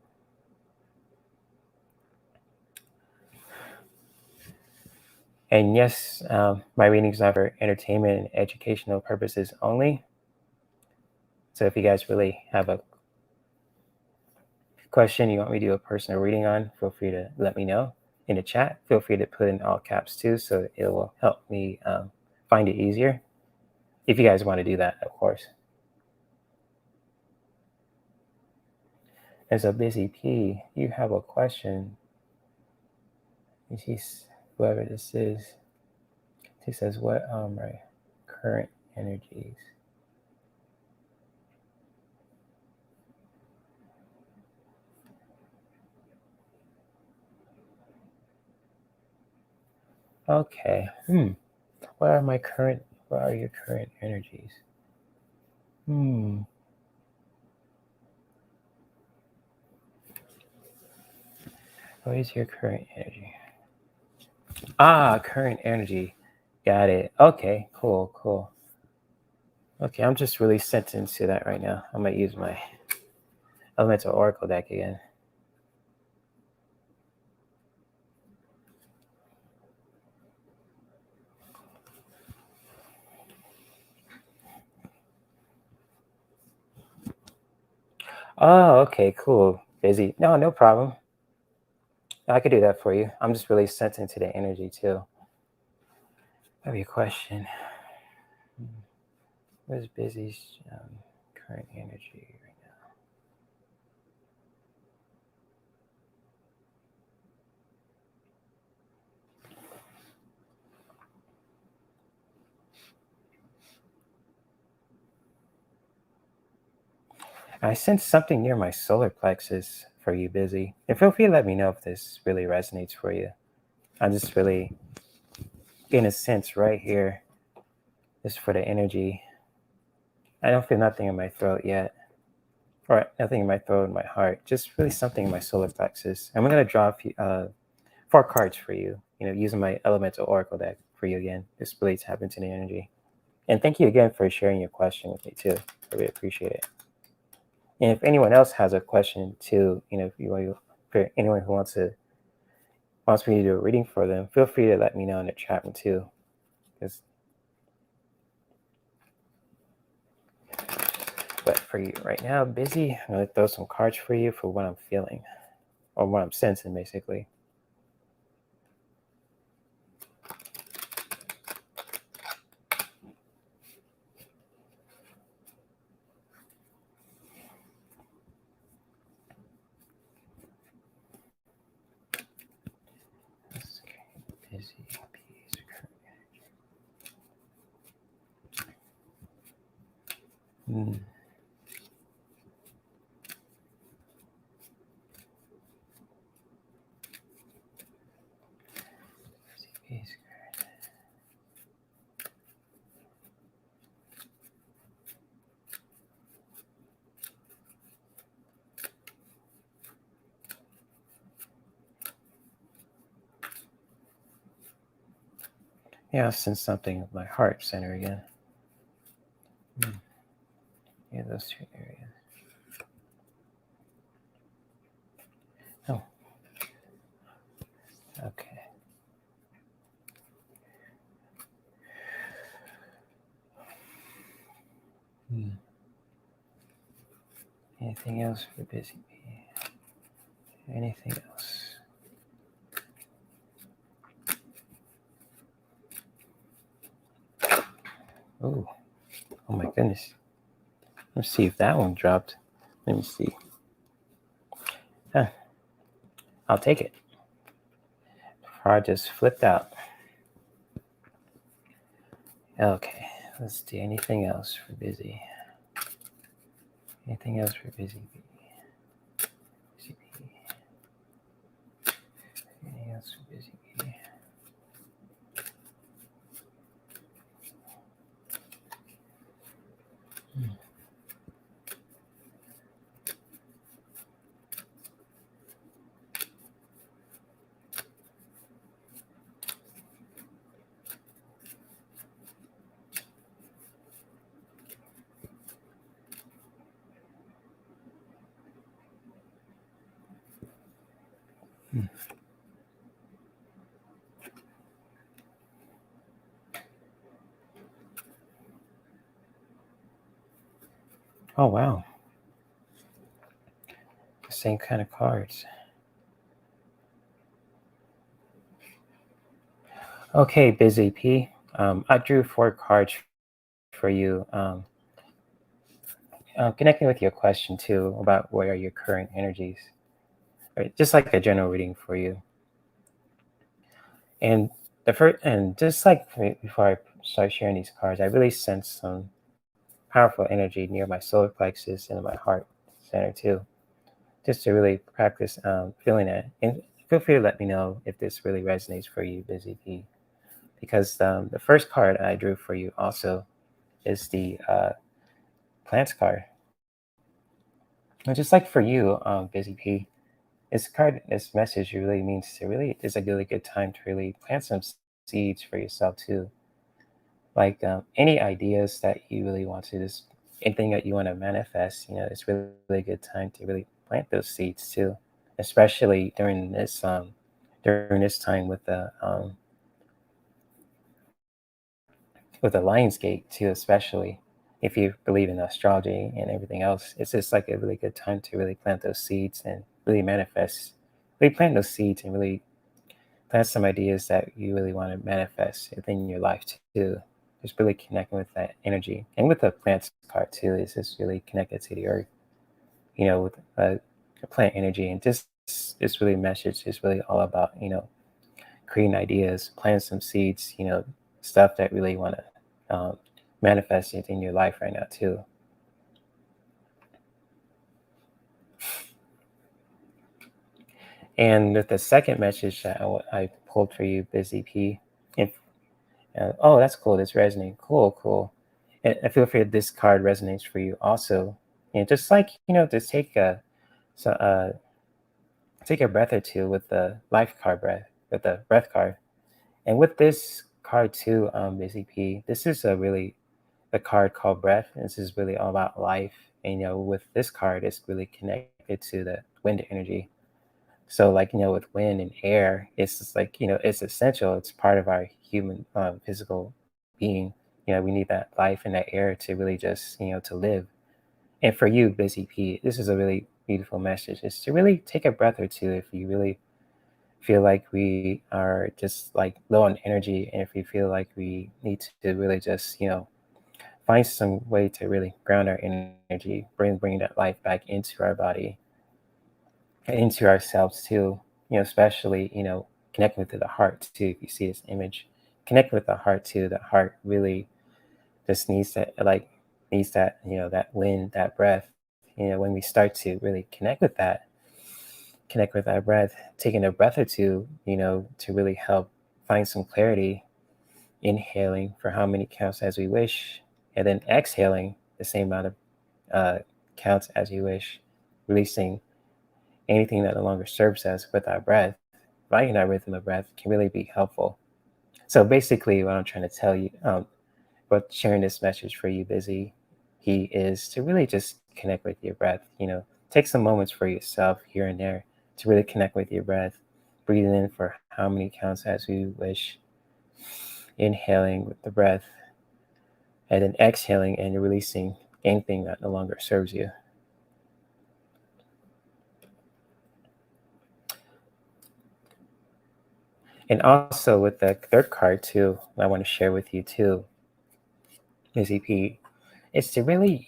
And yes, my readings are for entertainment and educational purposes only. So if you guys really have a question you want me to do a personal reading on, feel free to let me know in the chat. Feel free to put in all caps too, so it will help me find it easier. If you guys want to do that, of course. And so, Busy P, you have a question. And whoever this is, she says, "What my current energies?" Okay. What are my current? What are your current energies? What is your current energy? Current energy. Got it. Okay. Cool. Okay, I'm just really sent into that right now. I'm gonna use my Elemental Oracle deck again. Oh, okay, cool. Busy. No problem. I could do that for you. I'm just really sent into the energy too. I have a question. What is Busy's current energy right I sense something near my solar plexus for you, Busy. And feel free to let me know if this really resonates for you. I'm just really getting a sense right here, just for the energy. I don't feel nothing in my throat yet, or nothing in my throat and my heart. Just really something in my solar plexus. And I'm gonna draw four cards for you. Using my elemental oracle deck for you again. Just really tap into the energy. And thank you again for sharing your question with me too. I really appreciate it. And if anyone else has a question too, for anyone who wants me to do a reading for them, feel free to let me know in the chat room too. But for you right now, Busy, I'm gonna throw some cards for you for what I'm feeling, or what I'm sensing, basically. Okay, Busy, peace, courage. Peace. Yeah, I sense something of my heart center again. Yeah, those two areas. Oh, okay. Anything else for Busy Bee? Anything else? Oh, oh my goodness. Let's see if that one dropped. Let me see. Huh. I'll take it. Card just flipped out. Okay, let's do anything else for Busy. Anything else for Busy Bee? Busy Bee. Anything else for Busy Bee? Oh, wow. The same kind of cards. Okay, Busy P. I drew four cards for you. Connecting with your question too about what are your current energies, right? Just like a general reading for you. And just like before I start sharing these cards, I really sense some powerful energy near my solar plexus and my heart center too, just to really practice feeling it. And feel free to let me know if this really resonates for you, Busy P. Because the first card I drew for you also is the plants card. And just like for you, Busy P, this message really means to really, it's a really good time to really plant some seeds for yourself too. Like any ideas that you really want to, just anything that you want to manifest, it's really good time to really plant those seeds too, especially during this time with the Lionsgate too, especially if you believe in astrology and everything else. It's just like a really good time to really plant those seeds and really manifest, really plant those seeds and really plant some ideas that you really want to manifest within your life too. Just really connecting with that energy. And with the plants card too, it's just really connected to the earth, with plant energy. And just this really message is really all about, creating ideas, planting some seeds, stuff that really want to manifest it in your life right now too. And with the second message that I pulled for you, Busy P, if, oh, that's cool. That's resonating. Cool, cool. And I feel free this card resonates for you also. And just like, just so, take a breath or two with the life card breath, with the breath card. And with this card too, Busy P, this is a card called breath. And this is really all about life. And, with this card, it's really connected to the wind energy. So, like, with wind and air, it's just like, it's essential. It's part of our human physical being. We need that life and that air to really just, to live. And for you, Busy P, this is a really beautiful message. Is to really take a breath or two if you really feel like we are just like low on energy, and if we feel like we need to really just, find some way to really ground our energy, bring that life back into our body and into ourselves too. Especially, connecting with the heart too. If you see this image, connect with the heart too. The heart really just needs that, that wind, that breath. When we start to really connect with that breath, taking a breath or two, to really help find some clarity, inhaling for how many counts as we wish, and then exhaling the same amount of uh, counts as you wish, releasing anything that no longer serves us with our breath. Finding that rhythm of breath can really be helpful. So basically, what I'm trying to tell you, but sharing this message for you, Busy, he is to really just connect with your breath. Take some moments for yourself here and there to really connect with your breath. Breathing in for how many counts as you wish, inhaling with the breath, and then exhaling and releasing anything that no longer serves you. And also with the third card too, I want to share with you too, Busy P, is to really,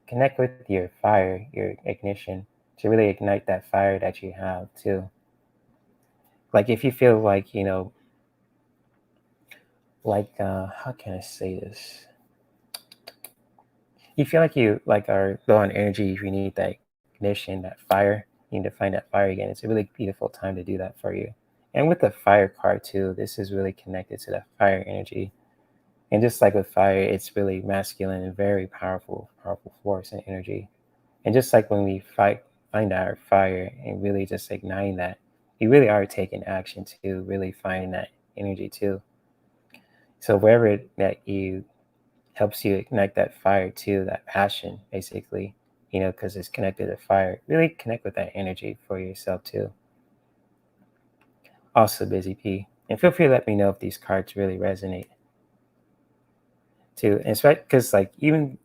connect with your fire, your ignition, to really ignite that fire that you have too. Like if you feel like, how can I say this? You feel like you like are low on energy, you need that ignition, that fire, you need to find that fire again. It's a really beautiful time to do that for you. And with the fire card too, this is really connected to that fire energy. And just like with fire, it's really masculine and very powerful, powerful force and energy. And just like when we find our fire and really just igniting that, you really are taking action to really find that energy too. So wherever that you helps you ignite that fire too, that passion, basically, because it's connected to fire. Really connect with that energy for yourself too. Also, Busy P, and feel free to let me know if these cards really resonate too. And because like even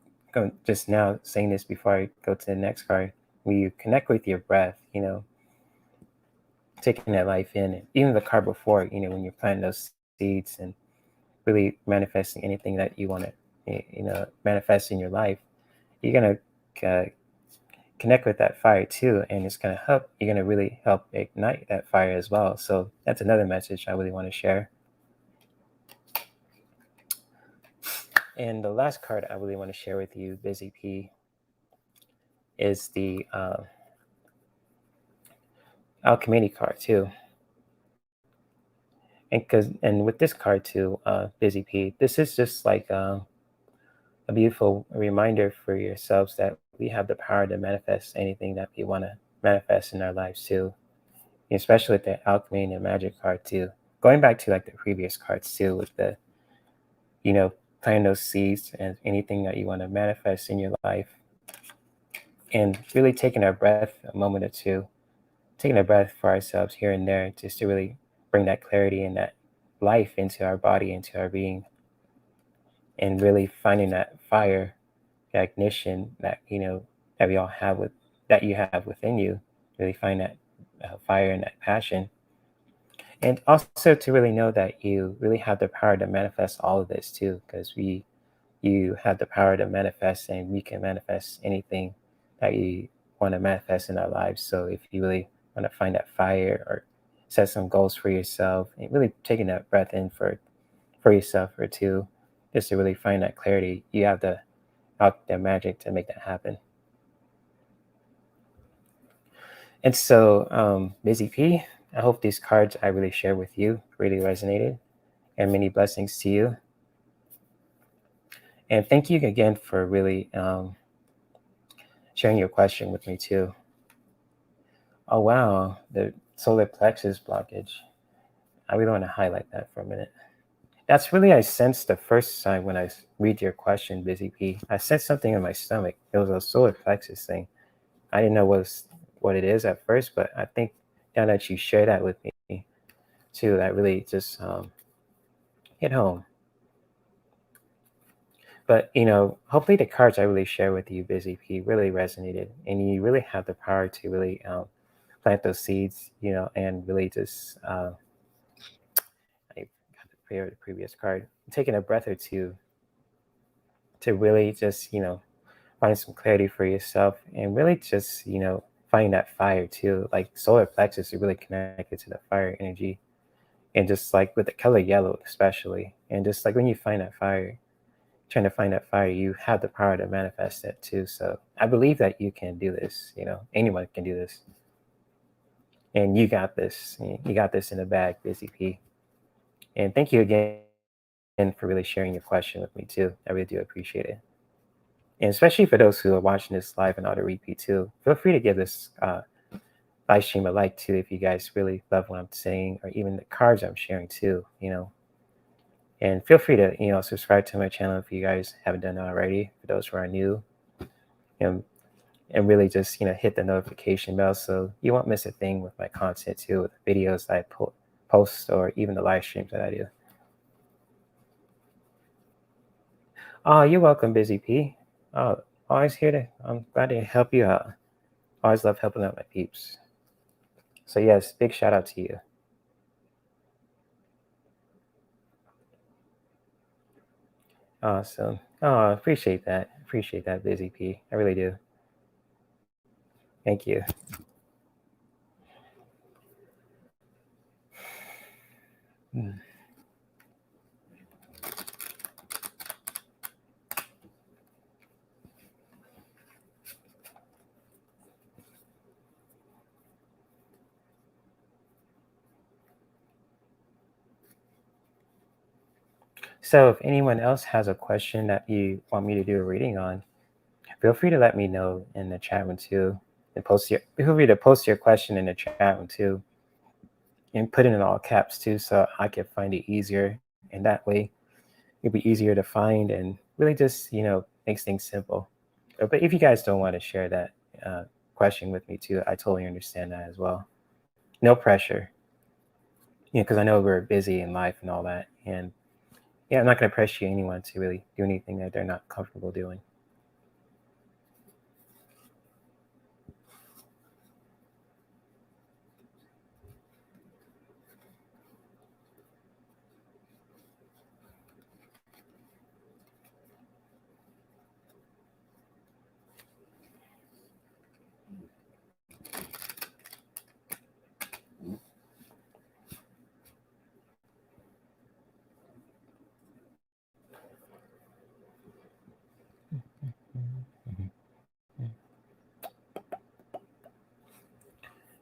just now saying this before I go to the next card, when you connect with your breath, taking that life in, and even the card before, when you're planting those seeds and really manifesting anything that you want to, manifest in your life, you're gonna uh, connect with that fire too, and it's gonna help. You're gonna really help ignite that fire as well. So that's another message I really want to share. And the last card I really want to share with you, Busy P, is the Alchemy card too. And with this card too, Busy P, this is just like a beautiful reminder for yourselves that we have the power to manifest anything that we want to manifest in our lives too, especially with the alchemy and the magic card too. Going back to like the previous cards too, with the, you know planting those seeds and anything that you want to manifest in your life, and really taking our breath a moment or two, taking a breath for ourselves here and there, just to really bring that clarity and that life into our body, into our being, and really finding that fire, that ignition that that we all have that you have within you. Really find that fire and that passion, and also to really know that you really have the power to manifest all of this too, because you have the power to manifest, and we can manifest anything that you want to manifest in our lives. So if you really want to find that fire or set some goals for yourself, and really taking that breath in for yourself or two, just to really find that clarity, you have the magic to make that happen. And so, Busy P, I hope these cards I really shared with you really resonated, and many blessings to you. And thank you again for really sharing your question with me too. Oh wow, the solar plexus blockage. I really want to highlight that for a minute. That's really I sensed the first time when read your question, Busy P. I sensed something in my stomach. It was a solar plexus thing. I didn't know what it is at first, but I think now that you share that with me too, that really just hit home. But hopefully the cards I really share with you, Busy P, really resonated, and you really have the power to really plant those seeds, and really just I got to prepare the previous card, taking a breath or two to really just find some clarity for yourself, and really just find that fire too. Like solar plexus is really connected to the fire energy, and just like with the color yellow especially, and just like when you find that fire, trying to find that fire, you have the power to manifest it too. So I believe that you can do this. Anyone can do this, and you got this. You got this in the bag, Busy P. And thank you again for really sharing your question with me too. I really do appreciate it. And especially for those who are watching this live and on the repeat too, feel free to give this live stream a like too if you guys really love what I'm saying, or even the cards I'm sharing too. And feel free to subscribe to my channel if you guys haven't done it already. For those who are new, and and really just hit the notification bell so you won't miss a thing with my content too, with the videos that I post, or even the live streams that I do. Oh, you're welcome, Busy P. Oh, always here to. I'm glad to help you out. Always love helping out my peeps. So yes, big shout out to you. Awesome. Oh, appreciate that. Appreciate that, Busy P. I really do. Thank you. Hmm. So if anyone else has a question that you want me to do a reading on, feel free to let me know in the chat room too. And feel free to post your question in the chat room too. And put it in all caps too, so I can find it easier. And that way it'll be easier to find, and really just, makes things simple. But if you guys don't want to share that question with me too, I totally understand that as well. No pressure. Because I know we're busy in life and all that. And yeah, I'm not going to pressure anyone to really do anything that they're not comfortable doing.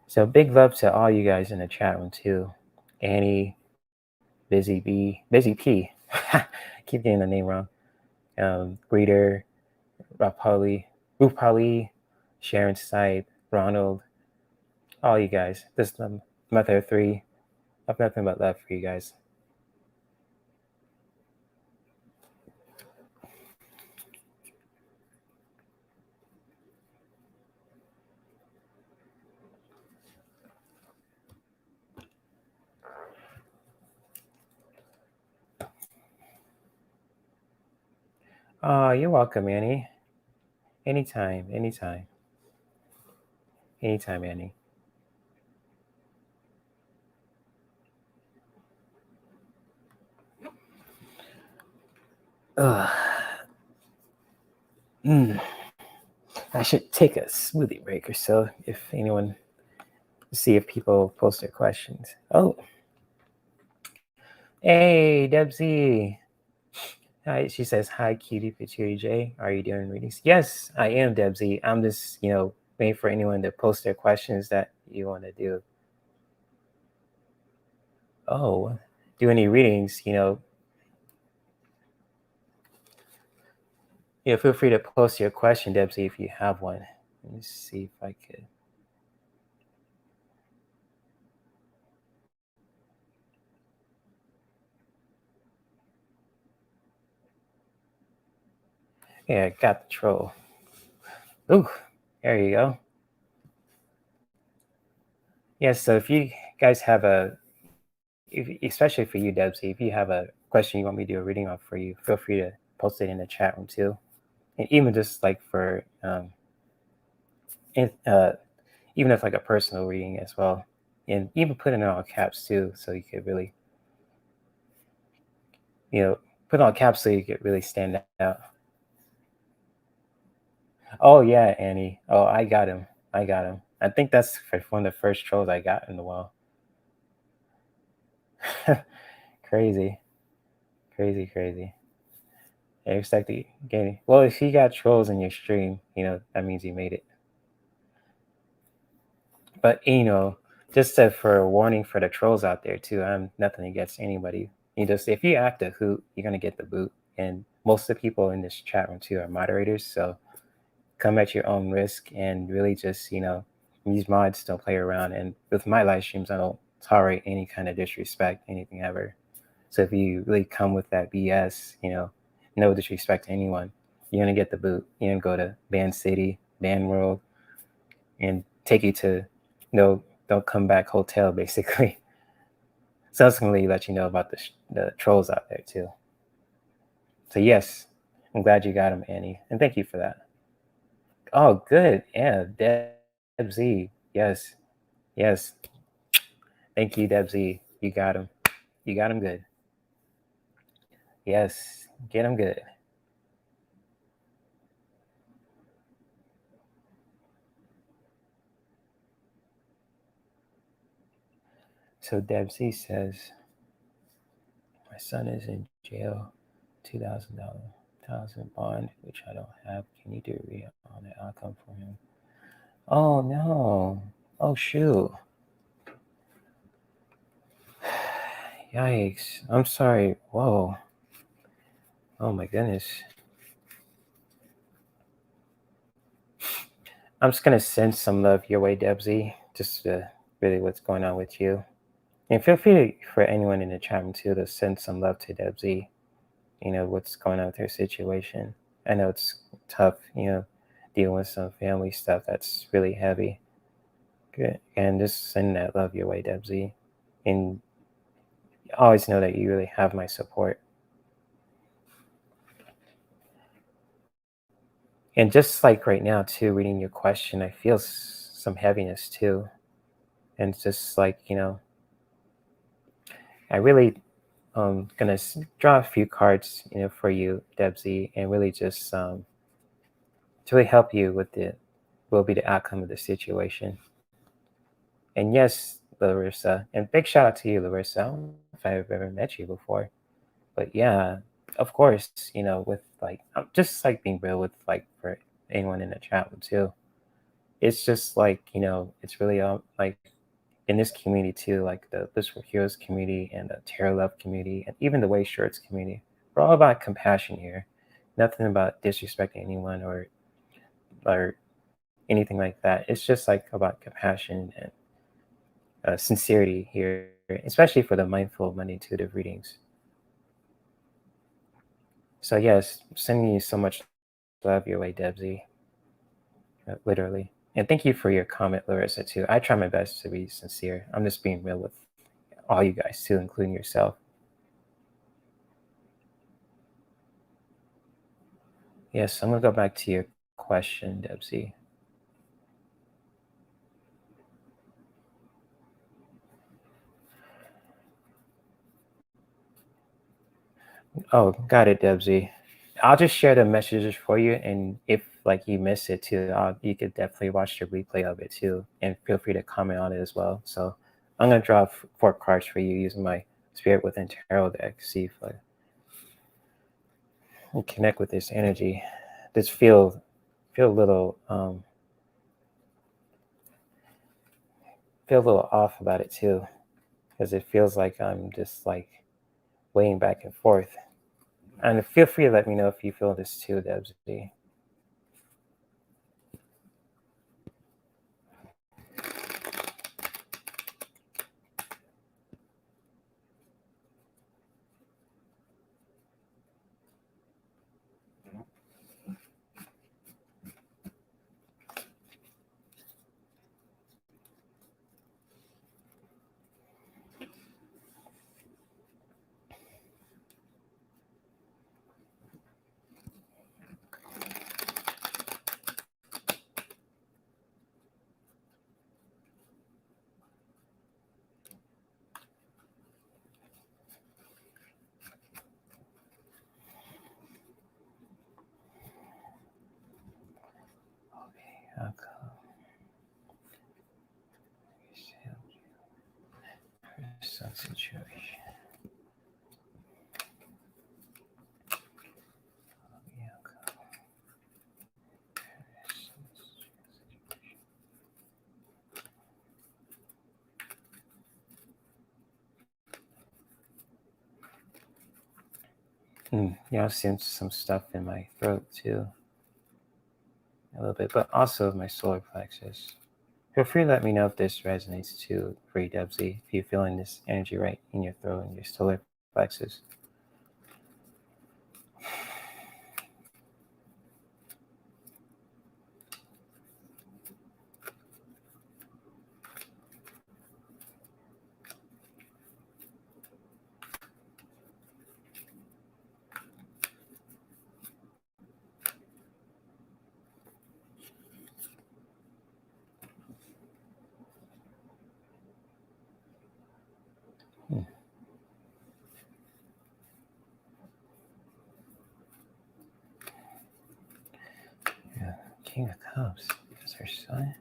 So big love to all you guys in the chat room too. Annie, Busy B, Busy P. Keep getting the name wrong. Greeter, Rapali, Rupali, Sharon Stipe, Ronald, all you guys. This is Mother 3. I've nothing but love for you guys. Oh, you're welcome, Annie. Anytime, anytime, anytime, Annie. Ugh. Mm. I should take a smoothie break or so if anyone, see if people post their questions. Oh, hey, Debsy. Hi, she says, hi, cutie Pituitary J. Are you doing readings? Yes, I am, Debsy. I'm just, waiting for anyone to post their questions that you want to do. Oh, do any readings? Yeah, feel free to post your question, Debsy, if you have one. Let me see if I could. Yeah, I got the troll. Ooh, there you go. Yeah, so if you guys have especially for you, Debsy, if you have a question you want me to do a reading on for you, feel free to post it in the chat room too. And even just like for, in, even if like a personal reading as well. And even put it in all caps too, so you could really, you know, put it all caps so you could really stand out. Oh yeah, Annie. Oh, I got him. I got him. I think that's one of the first trolls I got in the wall. Crazy, crazy, crazy. I expect the game. Well, if you got trolls in your stream, that means you made it. But just for a warning for the trolls out there too, I'm nothing against anybody. If you act a hoot, you're gonna get the boot. And most of the people in this chat room too are moderators, so come at your own risk and really just these mods don't play around. And with my live streams, I don't tolerate any kind of disrespect, anything ever. So if you really come with that BS, no disrespect to anyone, you're gonna get the boot. You're gonna go to Ban City, Ban World, and take you to no, don't come back hotel basically. Subsequently, let you know about the trolls out there too. So yes, I'm glad you got them, Annie, and thank you for that. Oh, good, yeah, Deb Z, yes, yes, thank you, Deb Z. You got him. You got him good. Yes, get him good. So Deb Z says, my son is in jail, $2,000 bond, which I don't have. Can you do a read on the outcome for him? Oh no. Oh shoot. Yikes. I'm sorry. Whoa. Oh my goodness. I'm just gonna send some love your way, Debsy. Just really what's going on with you. And feel free for anyone in the chat room too to send some love to Debsy. What's going on with her situation. I know it's tough, dealing with some family stuff that's really heavy. Good. And just send that love your way, Debsy. And always know that you really have my support. And just like right now, too, reading your question, I feel some heaviness too. And it's just like, I really gonna draw a few cards, for you, Debsy, and really just to really help you with will be the outcome of the situation. And yes, Larissa, and big shout out to you, Larissa. I don't know if I've ever met you before, but yeah, of course, with like, I'm just like being real with like for anyone in the chat room too. It's just like, it's really like in this community too, like the Blissful Heroes community and the Terror Love community and even the Wayshowrz community. We're all about compassion here. Nothing about disrespecting anyone or anything like that. It's just like about compassion and sincerity here, especially for the mindful, money intuitive readings. So yes, sending you so much love your way, Debsy. Literally. And thank you for your comment, Larissa, too. I try my best to be sincere. I'm just being real with all you guys, too, including yourself. Yes, I'm going to go back to your question, Debsy. Oh, got it, Debsy. I'll just share the messages for you, and if like you miss it too, you could definitely watch the replay of it too, and feel free to comment on it as well. So I'm gonna draw four cards for you using my Spirit Within Tarot deck. See if I can connect with this energy. Just feel a little feel a little off about it too, because it feels like I'm just like weighing back and forth. And feel free to let me know if you feel this too, Debsy. Okay, some situation. Yeah, I've seen some stuff in my throat too, a little bit, but also my solar plexus. Feel free to let me know if this resonates too for you, Debsy, if you're feeling this energy right in your throat and your solar plexus. Hmm. Yeah, King of Cups is her son.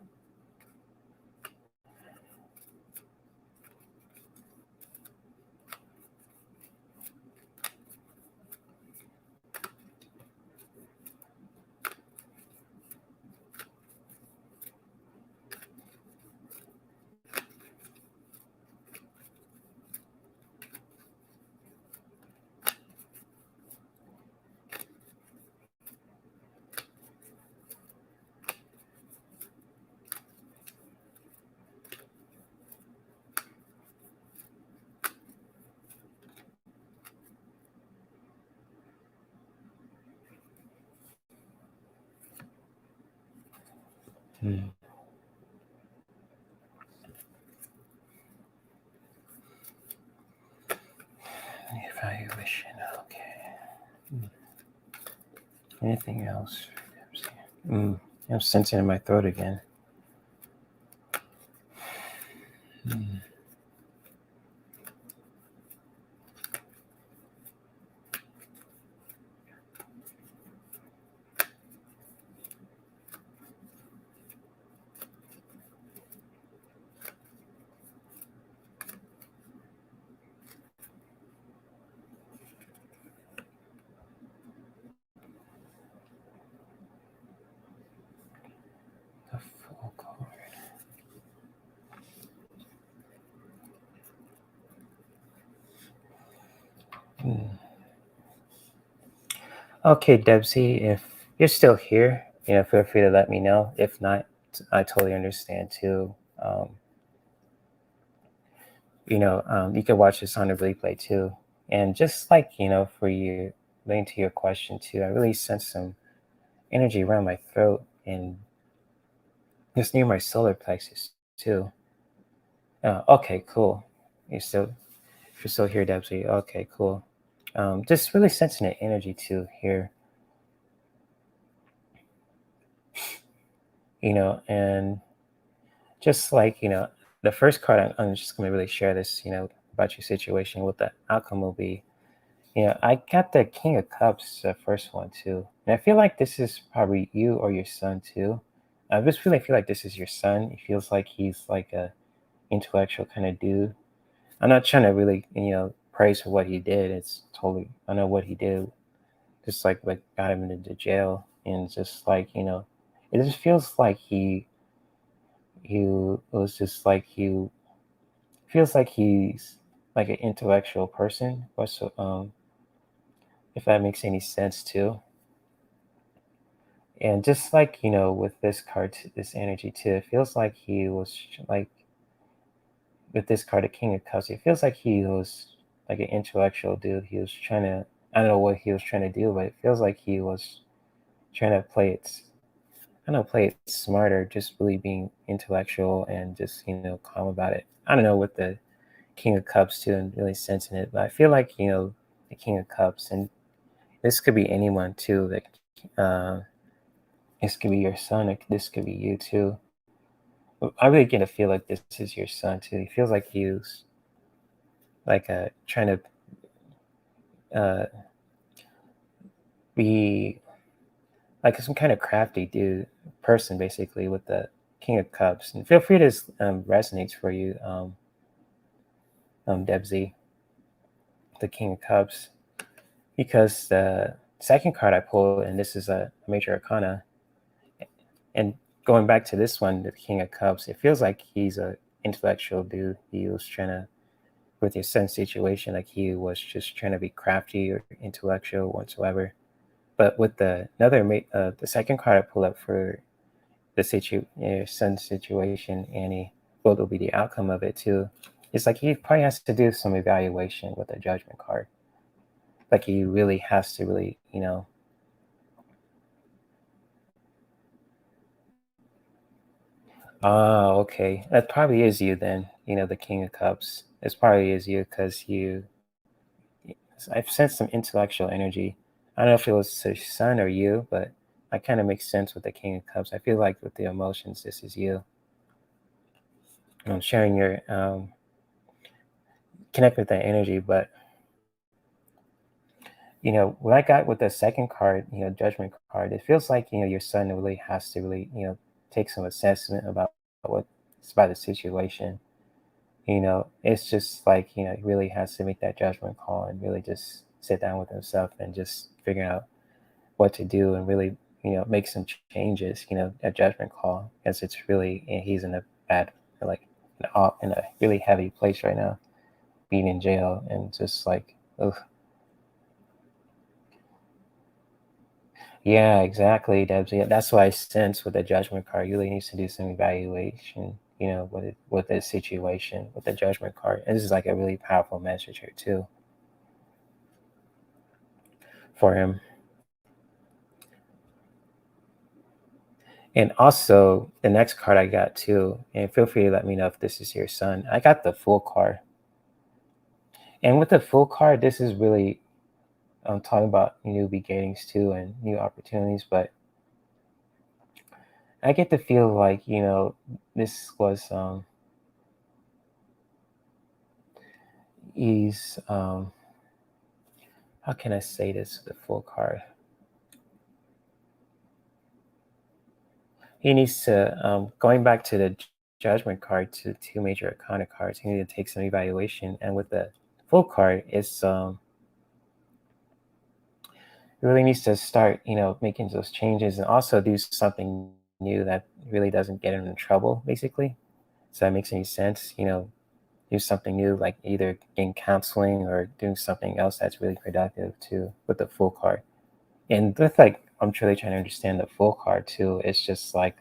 Hmm. Evaluation. Okay. Hmm. Anything else? I'm sensing in my throat again. Hmm. The full card. Hmm. Okay, Debsy, if you're still here, feel free to let me know. If not, I totally understand too. You can watch this on the replay too. And just like, for you, relating to your question too, I really sense some energy around my throat and just near my solar plexus too. Okay, cool. If you're still here, Debsy. Okay, cool. Just really sensing the energy too here, and just like, the first card, I'm just going to really share this, about your situation, what the outcome will be. I got the King of Cups, the first one too. And I feel like this is probably you or your son too. I just really feel like this is your son. It feels like he's like a intellectual kind of dude. I'm not trying to really, praise for what he did. It's totally, I know what he did, just like what got him into jail. And just like, it just feels like he he was just like he feels like he's like an intellectual person. Also, if that makes any sense too. And just like with this card, this energy too, it feels like he was like with this card, the King of Cups. It feels like he was like an intellectual dude. He was trying to. I don't know what he was trying to do, but it feels like he was trying to play it. I don't know, play it smarter, just really being intellectual and just calm about it. I don't know what the King of Cups too, and really sensing it, but I feel like the King of Cups, and this could be anyone too. Like this could be your son, or this could be you too. I really get to feel like this is your son too. He feels like he's like trying to uh, be like some kind of crafty dude person, basically, with the King of Cups. And feel free to resonates for you, Debsy, the King of Cups, because the second card I pulled, and this is a major arcana, and going back to this one, the King of Cups, it feels like he's a intellectual dude. He was trying to, with your son's situation, like he was just trying to be crafty or intellectual whatsoever. But with the second card I pulled up for your son's situation, Annie, what will be the outcome of it too? It's like he probably has to do some evaluation with the Judgment card. Like he really has to really, oh, okay. That probably is you then. The King of Cups. It's probably is you because I've sensed some intellectual energy. I don't know if it was his son or you, but that kind of makes sense with the King of Cups. I feel like with the emotions, this is you. Sharing your connect with that energy. But what I got with the second card, Judgment card, it feels like your son really has to really take some assessment about the situation. It's just like he really has to make that judgment call and really just sit down with himself and just figure out what to do and really make some changes. A judgment call, because it's really he's in a bad, like in a really heavy place right now, being in jail, and just like, ugh. Yeah, exactly, Debs. Yeah, that's why I sense with the judgment card, you really needs to do some evaluation, with the situation with the judgment card. And this is like a really powerful message here too for him. And also the next card I got too, and feel free to let me know if this is your son. I got the full card. And with the full card, this is really I'm talking about new beginnings too and new opportunities, but I get to feel like, this was he's how can I say this with the full card? He needs to going back to the judgment card, to two major arcana cards. He needs to take some evaluation, and with the full card, it's he really needs to start making those changes and also do something new that really doesn't get him in trouble, basically. So that makes any sense. Do something new, like either getting counseling or doing something else that's really productive too with the full card. And with like I'm truly trying to understand the full card too. It's just like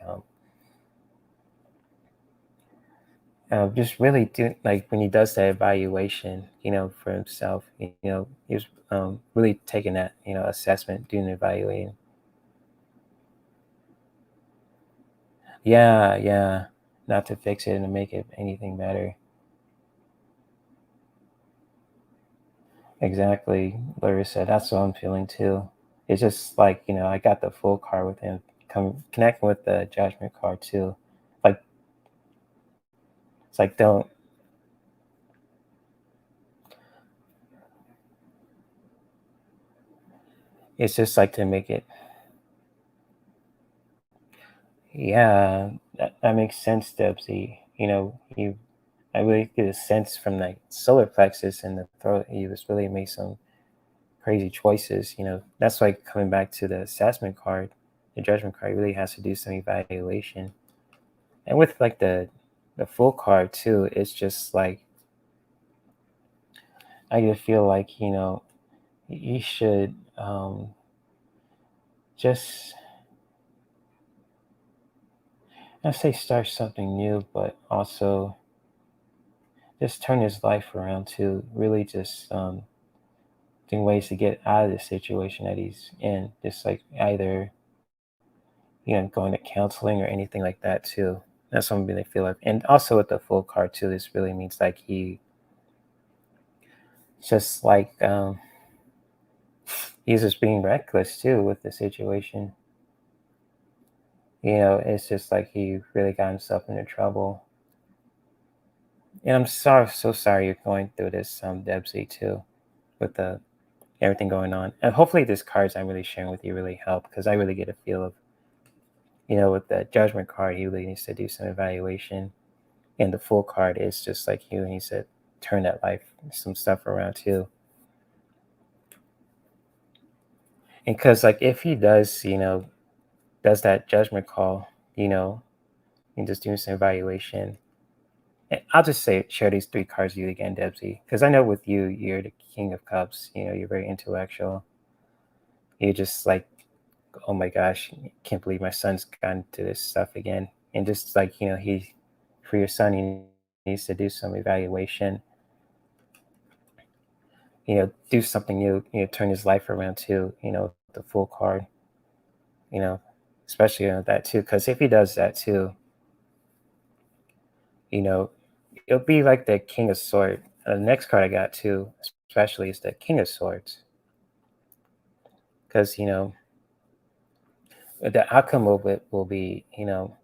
just really do like when he does that evaluation, for himself, he's really taking that, assessment, doing the evaluating. Yeah, yeah, not to fix it and to make it anything better. Exactly, Larissa. That's what I'm feeling too. It's just like I got the full card with him, connecting with the judgment card too. Like it's like don't. It's just like to make it. Yeah, that makes sense, Debsy. He I really get a sense from the solar plexus and the throat. He was really made some crazy choices. That's why coming back to the assessment card, the judgment card really has to do some evaluation And with like the full card too, it's just like I just feel like you should just I say start something new, but also just turn his life around to really just think ways to get out of the situation that he's in. Just like either going to counseling or anything like that too. That's something they feel like. And also with the full card too, this really means like he just like he's just being reckless too with the situation. It's just like he really got himself into trouble. And I'm sorry, so sorry you're going through this, Debsy too, with the everything going on. And hopefully, these cards I'm really sharing with you really help because I really get a feel of, with the Judgment card, he really needs to do some evaluation, and the Full card is just like he needs to turn that life, some stuff around too. And because like if he does, does that Judgment call, and just doing some evaluation. And I'll just say share these three cards with you again, Debsy, because I know with you, you're the King of Cups. You're very intellectual. You're just like, oh my gosh, can't believe my son's gotten to this stuff again. And just like, he, for your son, he needs to do some evaluation, do something new, turn his life around too, the full card, you know, especially that too. Because if he does that too, you know, it'll be like the King of Swords. The next card I got too, especially is the King of Swords. Because, the outcome of it will be, he'll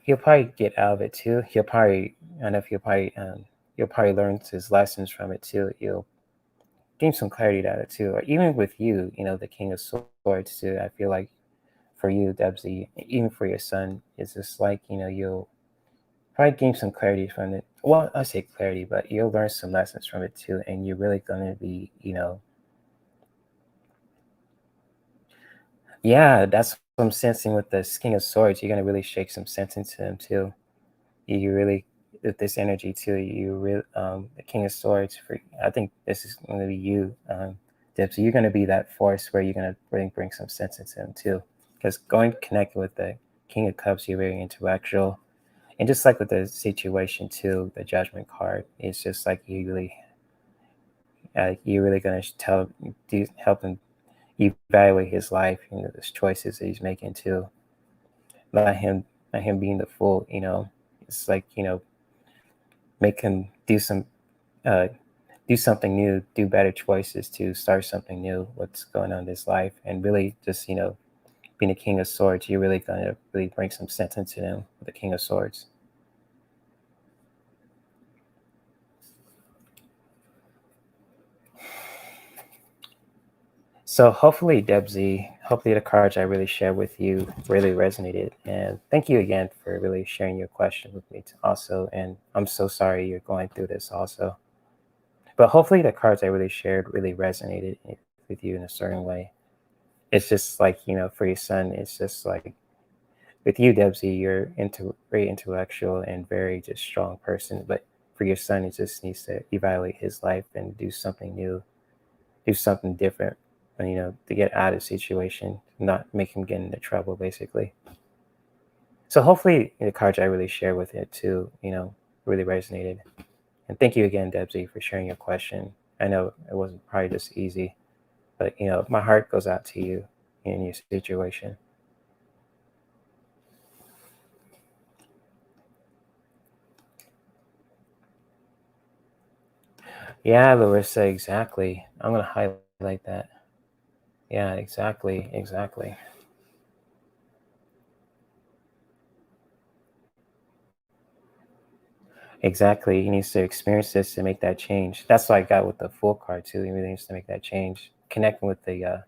probably get out of it too. I don't know if he'll probably learn his lessons from it too. You'll gain some clarity out of it too. Or even with you, the King of Swords too. I feel like for you, Debsy, even for your son, it's just like you'll probably gain some clarity from it. Well, I say clarity, but you'll learn some lessons from it too, and you're really gonna be, yeah, that's what I'm sensing with the King of Swords. You're gonna really shake some sense into him too. You really with this energy too. You really the King of Swords. For I think this is going to be you, Dip. So you're going to be that force where you're going to bring some sense into him too. Because going connected with the King of Cups, you're very intellectual, and just like with the situation too, the Judgment card, it's just like you're really going to help him evaluate his life, his choices that he's making too. Let him let him being the full, it's like make him uh, do something new, do better choices to start something new. What's going on in his life, and really just being a King of Swords, you're really gonna really bring some sense into him with the King of Swords. So hopefully, Debsy, hopefully the cards I really shared with you really resonated. And thank you again for really sharing your question with me also. And I'm so sorry you're going through this also. But hopefully the cards I really shared really resonated with you in a certain way. It's just like, for your son, it's just like with you, Debsy, you're very intellectual and very just strong person. But for your son, he just needs to evaluate his life and do something new, do something different, and, to get out of the situation, not make him get into trouble, basically. So hopefully the cards I really shared with it too, really resonated. And thank you again, Debsy, for sharing your question. I know it wasn't probably just easy, but my heart goes out to you in your situation. Yeah, Larissa, exactly. I'm gonna highlight that. Yeah, exactly, exactly. Exactly. He needs to experience this to make that change. That's what I got with the full card too. He really needs to make that change. Connecting with the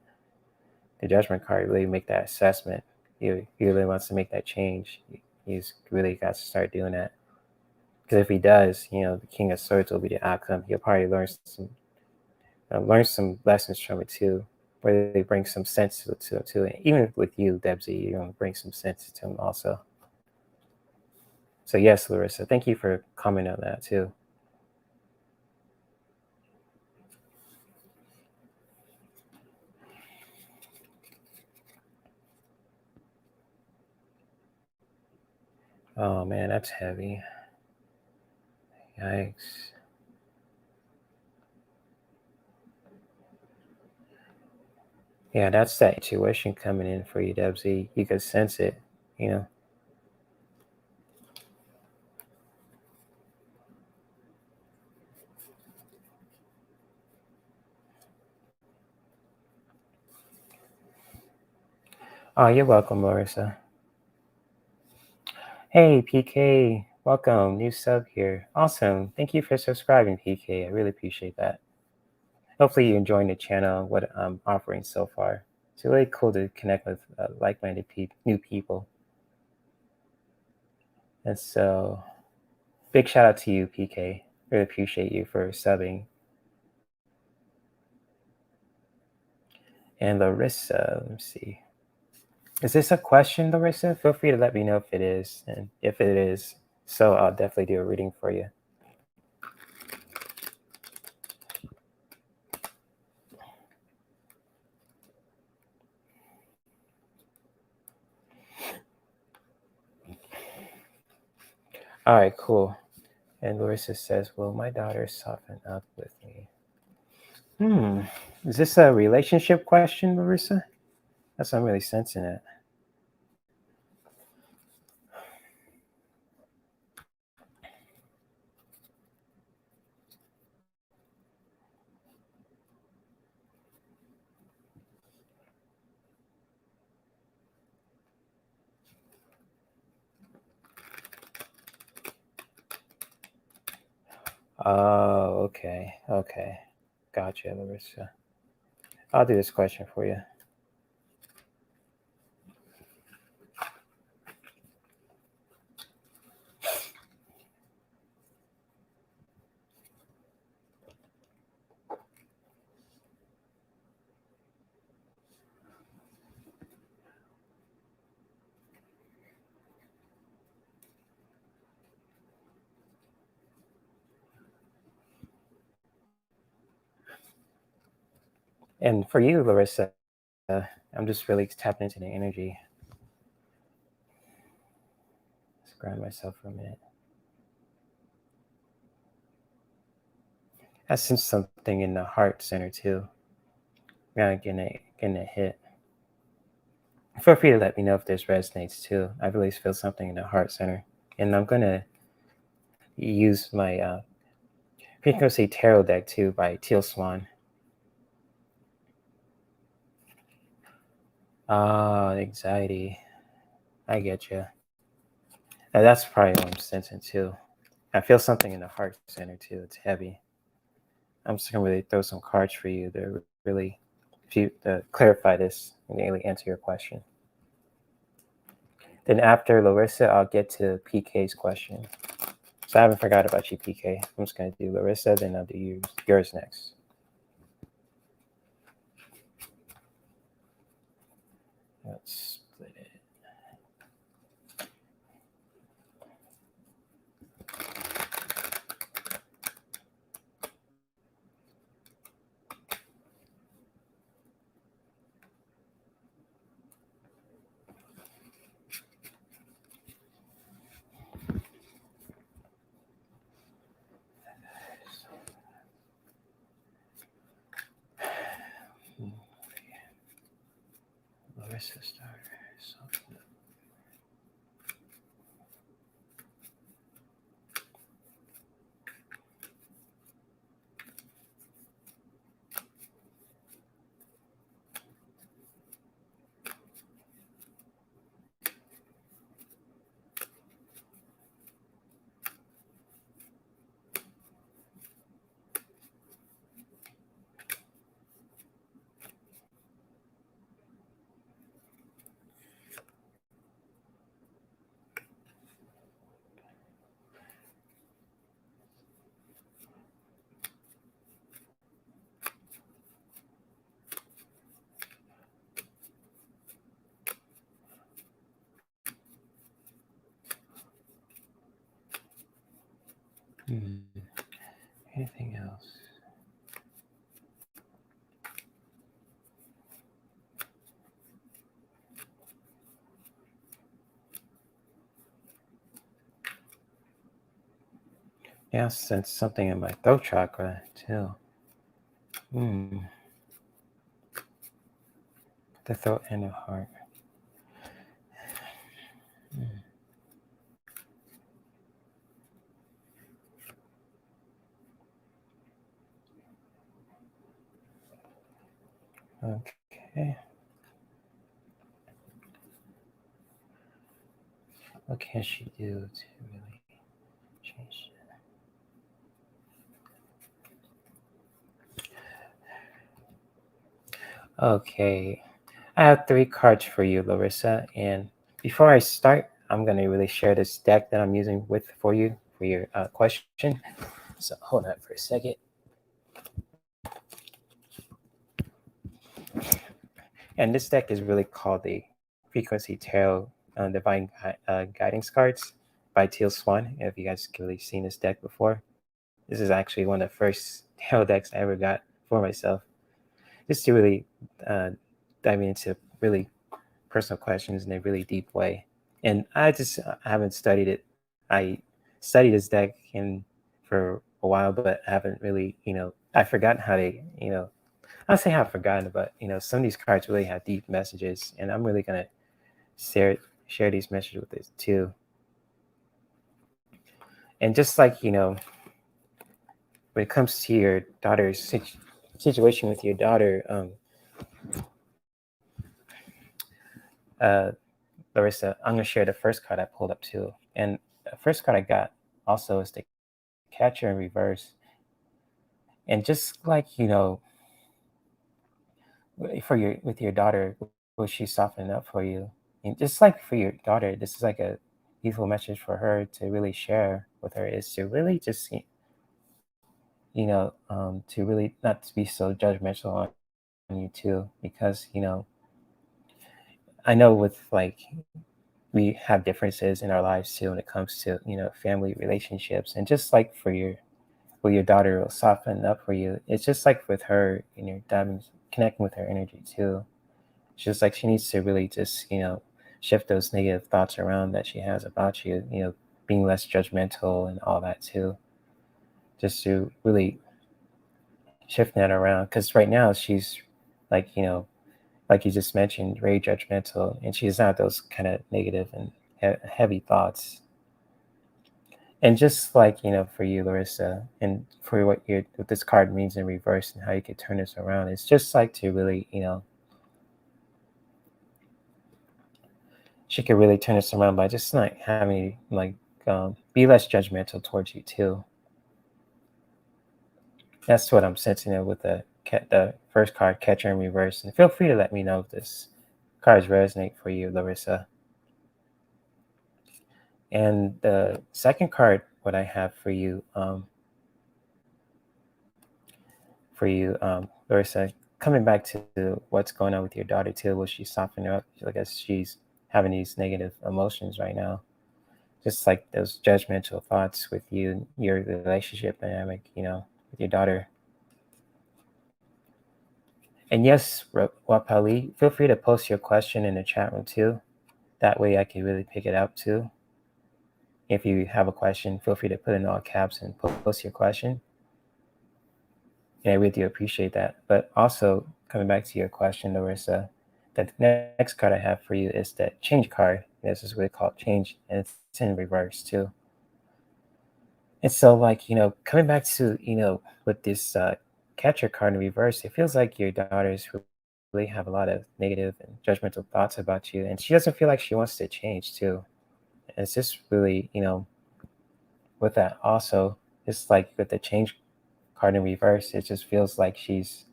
judgment card, really make that assessment. He really wants to make that change. He's really got to start doing that. Because if he does, the King of Swords will be the outcome. He'll probably learn some lessons from it too, where they bring some sense to it. Even with you, Debsy, you're gonna bring some sense to him also. So yes, Larissa, thank you for commenting on that too. Oh man, that's heavy. Yikes. Yeah, that's that intuition coming in for you, Debsy. You could sense it, you know. Oh, you're welcome, Larissa. Hey, PK, welcome. New sub here. Awesome. Thank you for subscribing, PK. I really appreciate that. Hopefully, you're enjoying the channel, what I'm offering so far. It's really cool to connect with like-minded new people. And so, big shout out to you, PK. Really appreciate you for subbing. And Larissa, let me see. Is this a question, Larissa? Feel free to let me know if it is. And if it is, so I'll definitely do a reading for you. All right, cool. And Larissa says, will my daughter soften up with me? Hmm. Is this a relationship question, Larissa? That's I'm really sensing it. Oh, okay. Okay. Gotcha, Larissa. I'll do this question for you. And for you, Larissa, I'm just really tapping into the energy. Let's ground myself for a minute. I sense something in the heart center too. Yeah, getting a hit. Feel free to let me know if this resonates too. I really feel something in the heart center. And I'm gonna use my frequency tarot deck too by Teal Swan. Ah, anxiety. I get you. That's probably what I'm sensing too. I feel something in the heart center too. It's heavy. I'm just gonna really throw some cards for you to really to clarify this and really answer your question. Then after Larissa, I'll get to PK's question. So I haven't forgot about you, PK. I'm just gonna do Larissa, then I'll do yours next. Let's split it. Larissa starter. Anything else? Yeah, I sense something in my throat chakra too. Hmm. The throat and the heart. Mm. Okay. What can she do to really change it? Okay. I have three cards for you, Larissa. And before I start, I'm going to really share this deck that I'm using with for you for your question. So hold on for a second. And this deck is really called the Frequency Tarot Divine Guidance Cards by Teal Swan. If you guys really seen this deck before, this is actually one of the first tarot decks I ever got for myself, just to really uh, dive into really personal questions in a really deep way. And I haven't studied it. I studied this deck in for a while, but I haven't really, I've forgotten how they, I'll say I've forgotten, but some of these cards really have deep messages, and I'm really gonna share these messages with this too. And just like when it comes to your daughter's situation with your daughter, uh, Larissa, I'm gonna share the first card I pulled up too. And the first card I got also is the Catcher in Reverse. And just like for your with your daughter, will she soften up for you? And just like for your daughter, this is like a beautiful message for her to really share with her, is to really just to really not to be so judgmental on you too, because I know with like we have differences in our lives too when it comes to family relationships, and just like for your daughter will soften up for you. It's just like with her, diving connecting with her energy too. It's just like she needs to really just shift those negative thoughts around that she has about you, being less judgmental and all that too, just to really shift that around, because right now she's like like you just mentioned, very judgmental, and she's not those kind of negative and heavy thoughts. And just like for you, Larissa, and for what this card means in reverse and how you could turn this around, it's just like to really she could really turn this around by just not having like be less judgmental towards you too. That's what I'm sensing it with the first card, Catcher in Reverse. And feel free to let me know if this cards resonate for you, Larissa. And the second card, what I have for you, Larissa, coming back to what's going on with your daughter too, will she soften up? I guess she's having these negative emotions right now, just like those judgmental thoughts with you, your relationship dynamic, with your daughter. And yes, Wapali, feel free to post your question in the chat room too. That way I can really pick it up too. If you have a question, feel free to put in all caps and post your question. And I really do appreciate that. But also, coming back to your question, Larissa, the next card I have for you is the change card. This is what we call change, and it's in reverse too. And so, like, coming back to, with this catcher card in reverse, it feels like your daughters really have a lot of negative and judgmental thoughts about you. And she doesn't feel like she wants to change too. And it's just really, with that also, it's like with the change card in reverse, it just feels like she's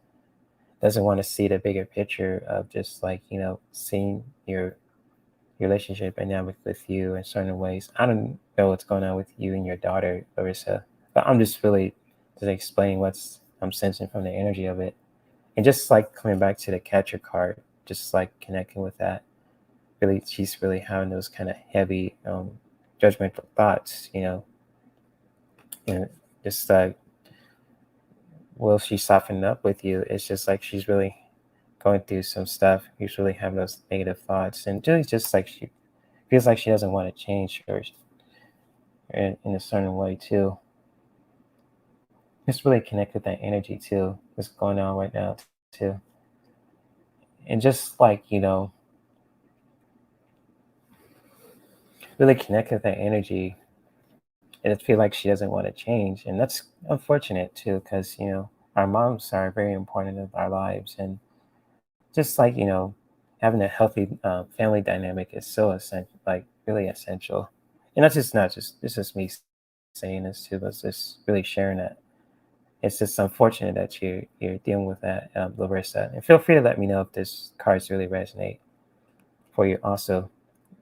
doesn't want to see the bigger picture of just like seeing your relationship dynamic with you in certain ways. I don't know what's going on with you and your daughter, Larissa, but I'm just really just explaining what's I'm sensing from the energy of it. And just like coming back to the catcher card, just like connecting with that, really she's really having those kind of heavy judgmental thoughts, and just will she soften up with you? It's just like she's really going through some stuff. She's really having those negative thoughts, and really just like she feels like she doesn't want to change or in a certain way too. Just really connect with that energy too. What's going on right now too, and just like really connect with that energy, and it feel like she doesn't want to change, and that's unfortunate too, because our moms are very important in our lives, and just like having a healthy family dynamic is so essential, like really essential. And that's just not just it's just me saying this too, but it's just really sharing that. It's just unfortunate that you're dealing with that, Larissa. And feel free to let me know if this cards really resonate for you also.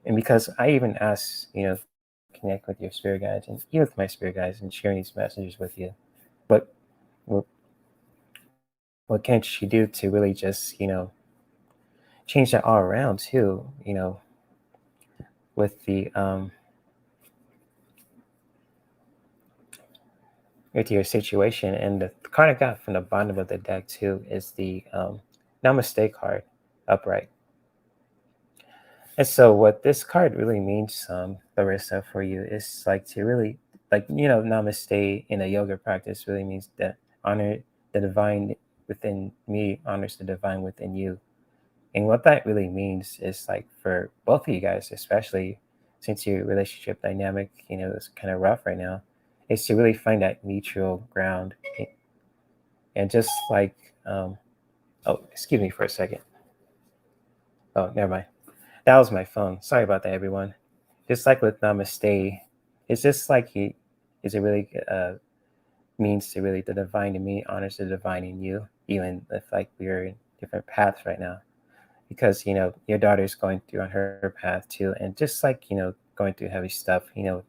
And because I even asked, connect with your spirit guides and even with my spirit guides and sharing these messages with you. But what, what can she do to really just, change that all around too, with the with your situation. And the card I got from the bottom of the deck too is the Namaste card upright. And so what this card really means, Larissa, for you is like to really like Namaste in a yoga practice really means that honor the divine within me honors the divine within you. And what that really means is like for both of you guys, especially since your relationship dynamic, is kind of rough right now, is to really find that neutral ground. And just like oh, excuse me for a second. Oh, never mind. That was my phone. Sorry about that, everyone. Just like with Namaste, it's just like he is it really means to really the divine in me honors the divine in you, even if like we're in different paths right now. Because your daughter's going through on her path too, and just like going through heavy stuff, a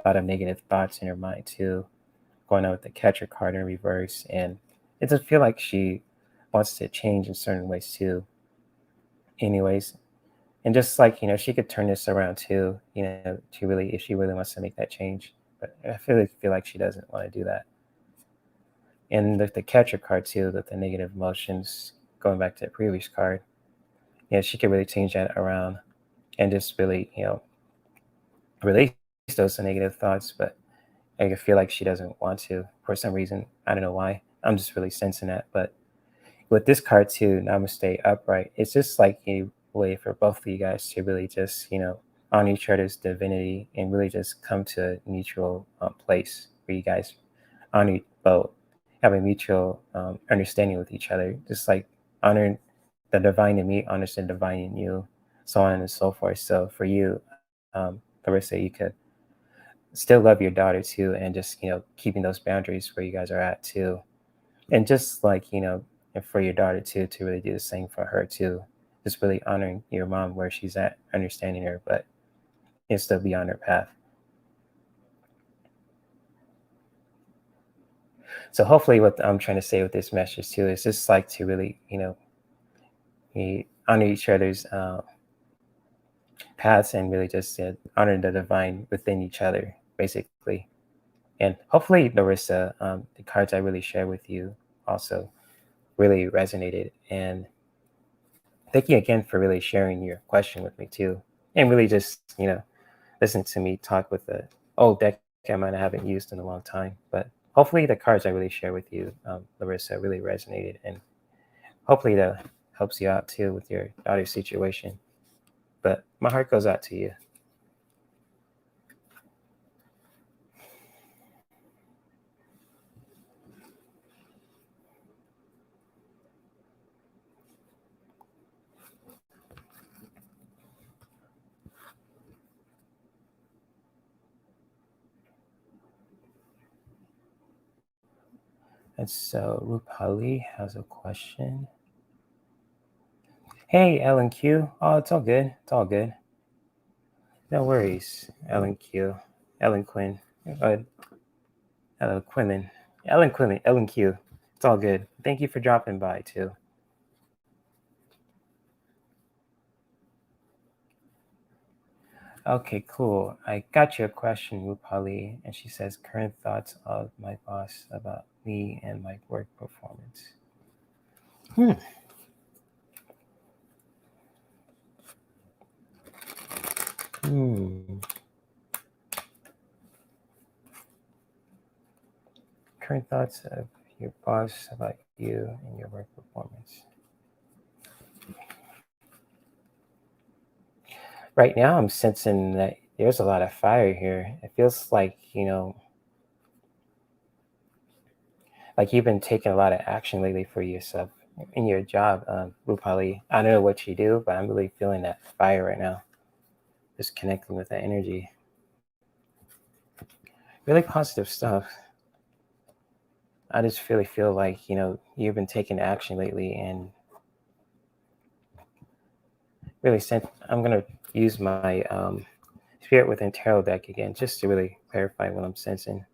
lot of negative thoughts in her mind too, going on with the catcher card in reverse, and it does feel like she wants to change in certain ways too. Anyways, and just like she could turn this around too, to really if she really wants to make that change. But I feel like she doesn't want to do that. And the catcher card too, that the negative emotions, going back to the previous card, she could really change that around and just really release those negative thoughts. But I can feel like she doesn't want to for some reason. I don't know why. I'm just really sensing that. But with this card too, Namaste upright, it's just like a way for both of you guys to really just honor each other's divinity and really just come to a mutual place where you guys honor both, have a mutual understanding with each other, just like honoring the divine in me honors the divine in you, so on and so forth. So for you, Larissa, you could still love your daughter too, and just keeping those boundaries where you guys are at too, and just like and for your daughter too to really do the same for her too, just really honoring your mom where she's at, understanding her, but still be on her path. So hopefully what I'm trying to say with this message too is just like to really honor each other's paths and really just honor the divine within each other basically. And hopefully, Larissa, the cards I really shared with you also really resonated. And thank you again for really sharing your question with me too, and really just listen to me talk with the old deck I might haven't used in a long time. But hopefully, the cards I really share with you, Larissa, really resonated, and hopefully that helps you out too with your daughter's situation. But my heart goes out to you. And so Rupali has a question. Hey, Ellen Q. Oh, it's all good. It's all good. No worries, Ellen Q. Ellen Quinn. Uh, Quinlan. Ellen Quinlan. Ellen Q. It's all good. Thank you for dropping by, too. Okay, cool. I got your question, Rupali. And she says, current thoughts of my boss about me and my work performance. Hmm. Hmm. Current thoughts of your boss about you and your work performance. Right now, I'm sensing that there's a lot of fire here. It feels like, like you've been taking a lot of action lately for yourself in your job, Rupali. I don't know what you do, but I'm really feeling that fire right now. Just connecting with that energy. Really positive stuff. I just really feel like, you've been taking action lately and really I'm going to use my Spirit Within Tarot deck again, just to really clarify what I'm sensing.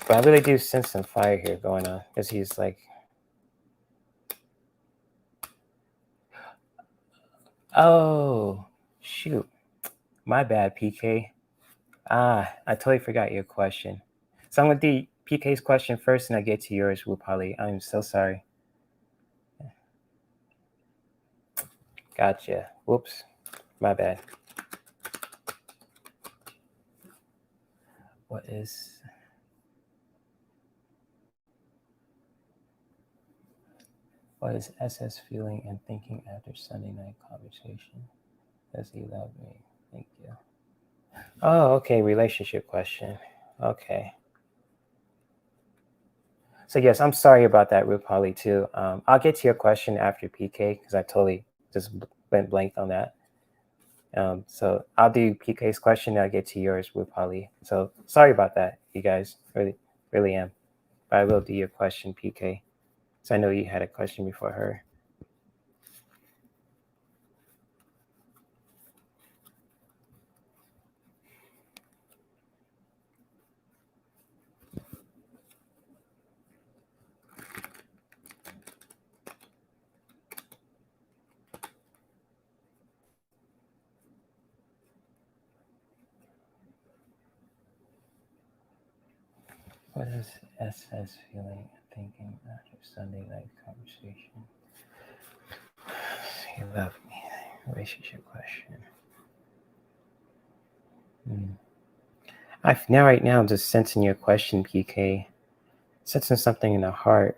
But I really do sense some fire here going on, because he's like, oh, shoot. My bad, PK. I totally forgot your question. So I'm going to do PK's question first, and I get to yours, Rupali. I'm so sorry. Gotcha. Whoops. My bad. What is SS feeling and thinking after Sunday night conversation? Does he love me? Thank you. Oh, okay. Relationship question. Okay. So yes, I'm sorry about that, Rupali, too. I'll get to your question after PK, because I totally just went blank on that. So I'll do PK's question, and I'll get to yours, Rupali. So sorry about that, you guys. Really, really am. But I will do your question, PK. So I know you had a question before her. What is SS feeling and thinking after Sunday night conversation? You love me. Relationship question. Right now, I'm just sensing your question, PK. Sensing something in the heart.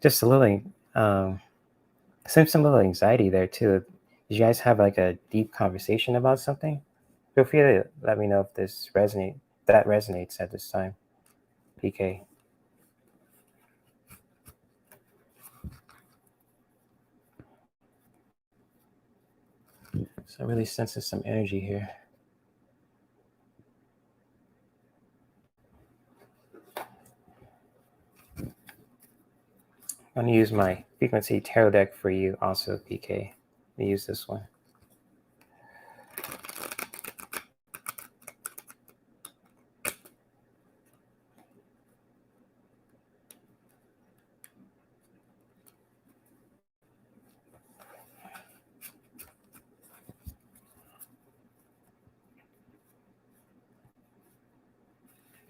Just a little, some little anxiety there too. Did you guys have like a deep conversation about something? Feel free to let me know if that resonates at this time, PK. So I really sensing some energy here. I'm gonna use my frequency tarot deck for you also, PK. Let me use this one.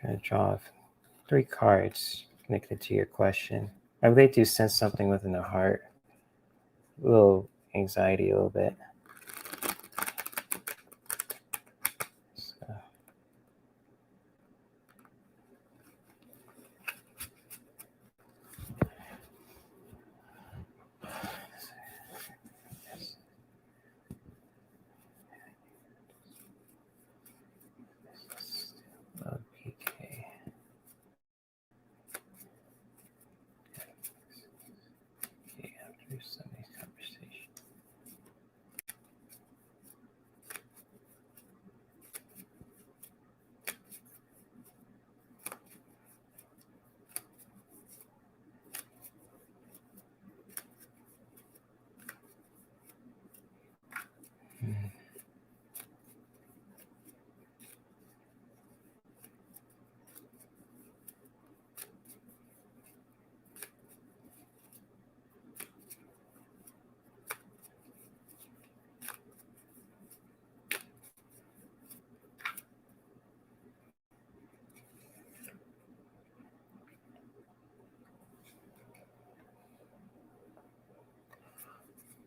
I'm gonna draw 3 cards connected to your question. I really do sense something within the heart. A little anxiety, a little bit. So, PK. After Sunday's conversation.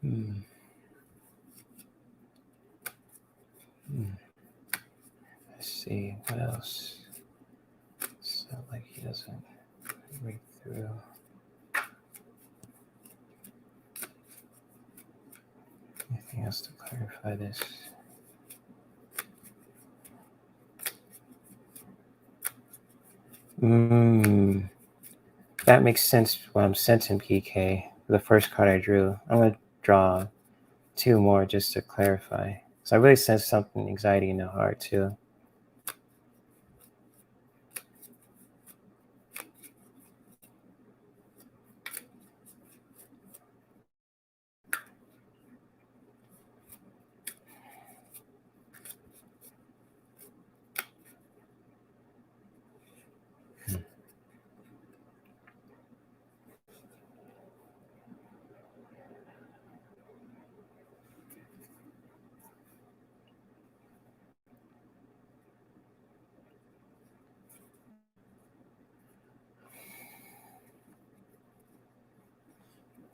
Hmm. Hmm. Let's see what else. So like he doesn't break through. Anything else to clarify this? Mm, that makes sense what I'm sensing, PK. The first card I drew. I'm gonna draw two more just to clarify. So I really sense something anxiety in the heart too.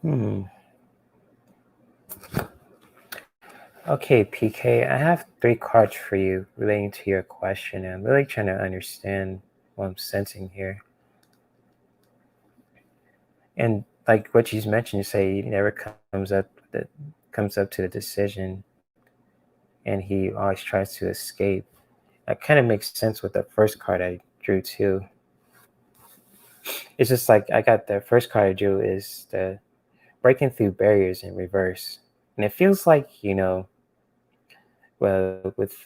Hmm. Okay, PK, I have three cards for you relating to your question, and I'm really trying to understand what I'm sensing here. And like what you mentioned, you say he never that comes up to the decision, and he always tries to escape. That kind of makes sense with the first card I drew too. It's just like I got the first card I drew is the breaking through barriers in reverse, and it feels like well, with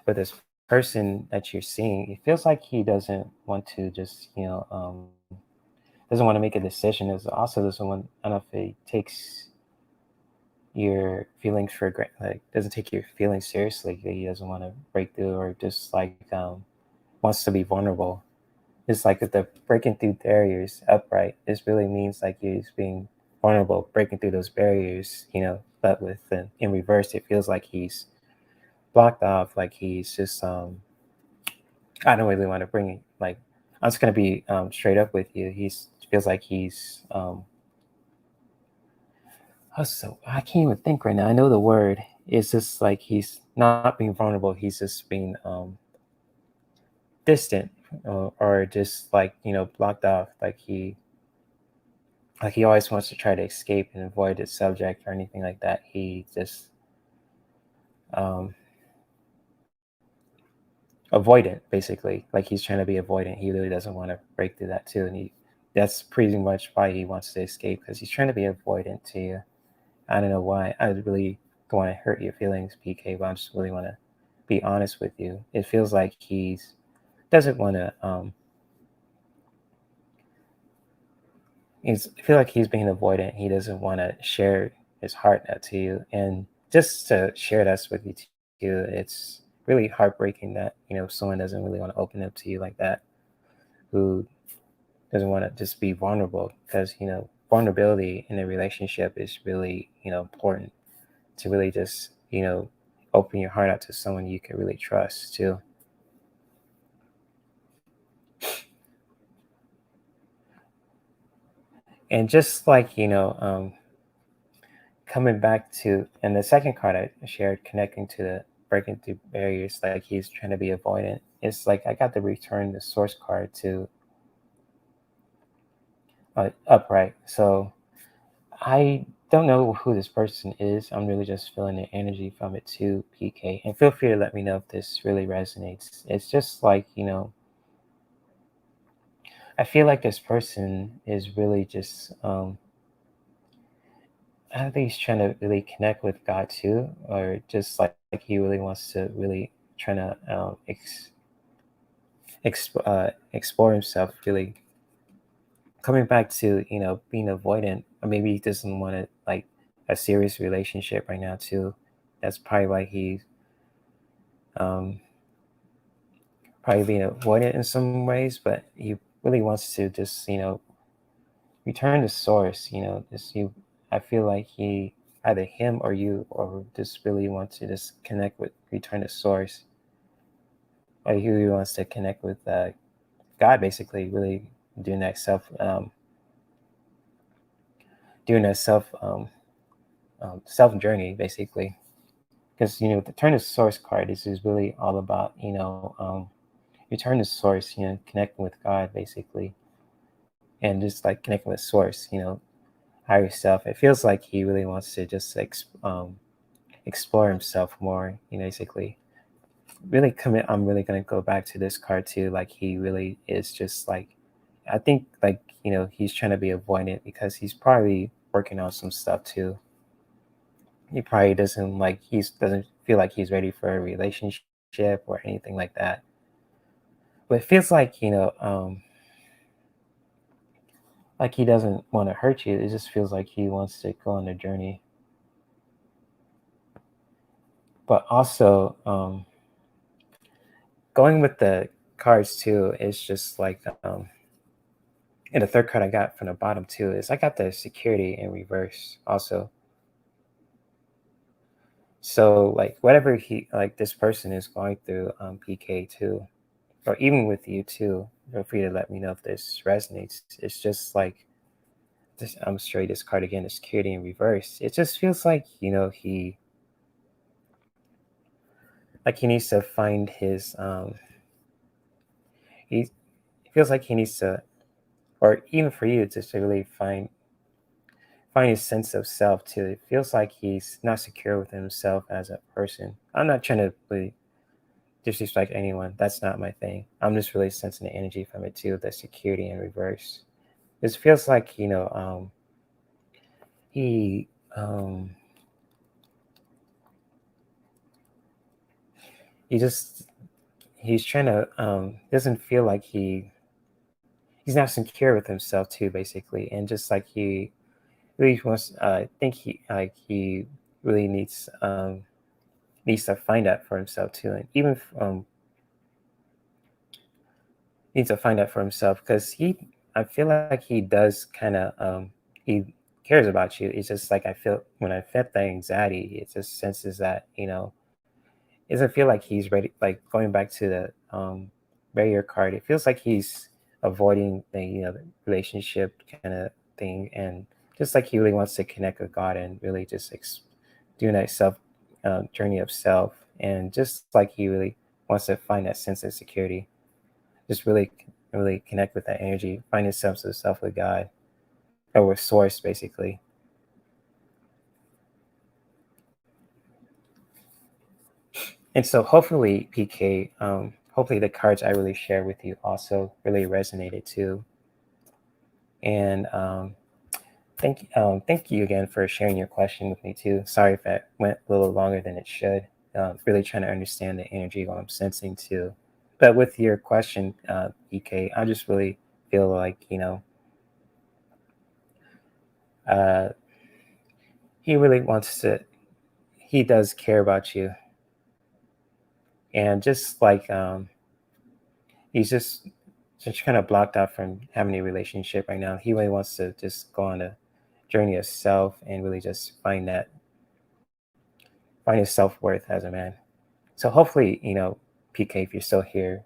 this person that you're seeing, it feels like he doesn't want to just doesn't want to make a decision. Is also doesn't want. I don't know if he takes your feelings for granted, like doesn't take your feelings seriously. He doesn't want to break through or just like wants to be vulnerable. It's like with the breaking through barriers upright, this really means like he's being vulnerable, breaking through those barriers, but with in reverse, it feels like he's blocked off, like he's just I don't really want to bring it like I'm just gonna be straight up with you. He's feels like he's so I can't even think right now. I know the word. It's just like he's not being vulnerable. He's just being distant, or just like blocked off. Like he always wants to try to escape and avoid the subject or anything like that. He just um, avoidant, basically. Like he's trying to be avoidant. He really doesn't want to break through that too, and that's pretty much why he wants to escape because he's trying to be avoidant to you. I don't know why. I really don't want to hurt your feelings, PK, but I just really want to be honest with you. It feels like he's doesn't want to. I feel like he's being avoidant. He doesn't want to share his heart out to you, and just to share that with you too. It's really heartbreaking that someone doesn't really want to open up to you like that. Who doesn't want to just be vulnerable because vulnerability in a relationship is really important to really just open your heart out to someone you can really trust too. And just like coming back to and the second card I shared connecting to the breaking through barriers, like he's trying to be avoidant. It's like I got to return the source card to upright. So I don't know who this person is. I'm really just feeling the energy from it too, PK. And feel free to let me know if this really resonates. It's just like, I feel like this person is really just, I think he's trying to really connect with God too, or just like he really wants to really trying to explore himself, really coming back to being avoidant, or maybe he doesn't want to like a serious relationship right now too. That's probably why he's um, probably being avoidant in some ways, but he really wants to just return to source. Just you. I feel like he either him or you or just really wants to just connect with return to source, or he really wants to connect with God, basically, really doing that self. doing a self journey basically. Because the turn to source card is really all about return to source, connecting with God basically, and just like connecting with source, higher self. It feels like he really wants to just explore himself more, basically. Really commit. I'm really gonna go back to this card too. Like he really is just like, I think like he's trying to be avoidant because he's probably working on some stuff too. He probably doesn't feel like he's ready for a relationship or anything like that. But it feels like like he doesn't want to hurt you. It just feels like he wants to go on a journey. But also, going with the cards too is just like and the third card I got from the bottom too is I got the security in reverse also. So like whatever he like this person is going through PK too, or even with you too, feel free to let me know if this resonates. It's just like this. I'm straight this card again, the security in reverse. It just feels like he needs to find his he feels like he needs to, or even for you just to really find his sense of self too. It feels like he's not secure with himself as a person. I'm not trying to really disrespect anyone. That's not my thing. I'm just really sensing the energy from it too, the security in reverse. It feels like, he um he just he's trying to doesn't feel like he's not secure with himself too, basically. And just like he really wants I think he really needs to find that for himself too. And even needs to find out for himself because I feel like he does kind of he cares about you. It's just like I feel when I felt the anxiety, it just senses that it doesn't feel like he's ready. Like going back to the barrier card, it feels like he's avoiding the relationship kind of thing, and just like he really wants to connect with God and really just doing that self journey of self, and just like he really wants to find that sense of security, just really connect with that energy, find yourself to self with God or with source basically. And so hopefully PK, hopefully the cards I really share with you also really resonated too. And thank you again for sharing your question with me too. Sorry if that went a little longer than it should. Really trying to understand the energy what I'm sensing too. But with your question, PK, I just really feel like uh, he really wants to. He does care about you, and just like he's just kind of blocked out from having a relationship right now. He really wants to just go on a journey of self and really just find his self-worth as a man. So hopefully, PK, if you're still here,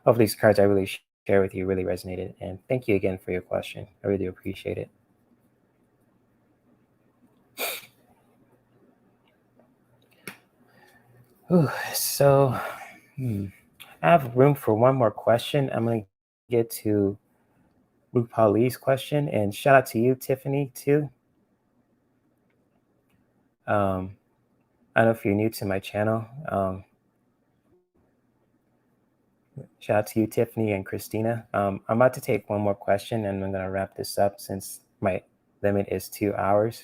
hopefully these cards I really share with you really resonated. And thank you again for your question. I really appreciate it. Ooh, so I have room for one more question. I'm going to get to RuPaul's question, and shout out to you, Tiffany, too. Um, I don't know if you're new to my channel. Shout out to you, Tiffany and Christina. I'm about to take one more question, and I'm going to wrap this up since my limit is 2 hours.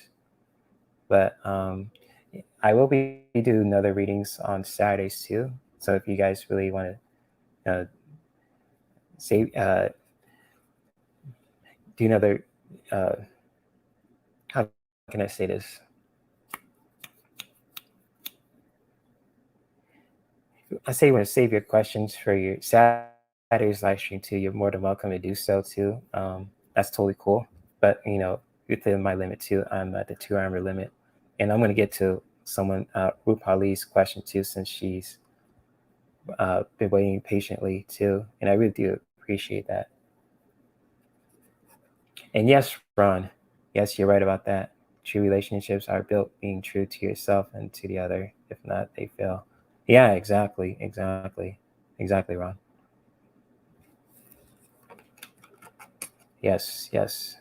But I will be doing other readings on Saturdays too. So if you guys really want to say do another, uh, how can I say this? I say you want to save your questions for your Saturday's live stream too. You're more than welcome to do so too. That's totally cool. But within my limit too, I'm at the 2 hour limit, and I'm going to get to someone RuPaul's question too, since she's been waiting patiently too, and I really do appreciate that. And yes, Ron, yes, you're right about that. True relationships are built being true to yourself and to the other. If not, they fail. Yeah, exactly, Ron. Yes, yes.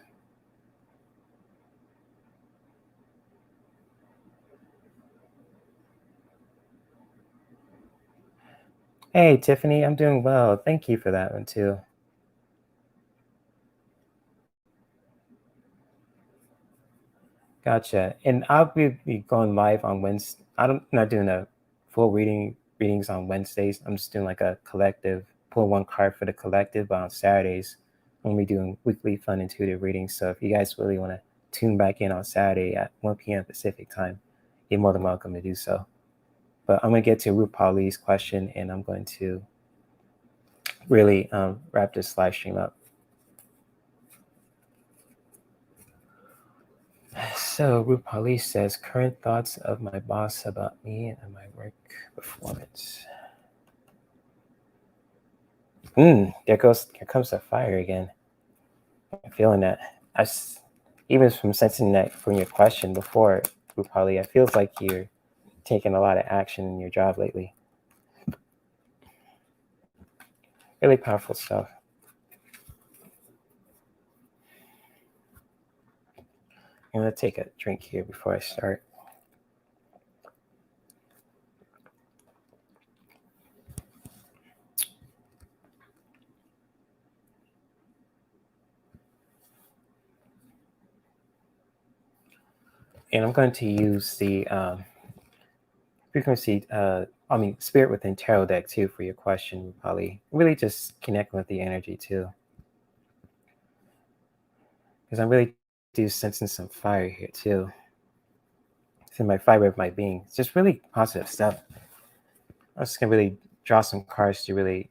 Hey, Tiffany, I'm doing well. Thank you for that one too. Gotcha. And I'll be going live on Wednesday. Not doing a full readings on Wednesdays. I'm just doing like a collective, pull one card for the collective. But on Saturdays, I'm gonna be doing weekly fun intuitive readings. So if you guys really want to tune back in on Saturday at 1 p.m. Pacific time, you're more than welcome to do so. But I'm gonna get to RuPaul Lee's question, and I'm going to really wrap this live stream up. So Rupali says, current thoughts of my boss about me and my work performance. Here comes the fire again. I'm feeling that. Even from sensing that from your question before, Rupali, it feels like you're taking a lot of action in your job lately. Really powerful stuff. I'm gonna take a drink here before I start. And I'm going to use the frequency, spirit within tarot deck too for your question, Rupali. Really just connecting with the energy too. Because I'm really do sensing some fire here too. It's in my fiber of my being. It's just really positive stuff. I'm just gonna really draw some cards to really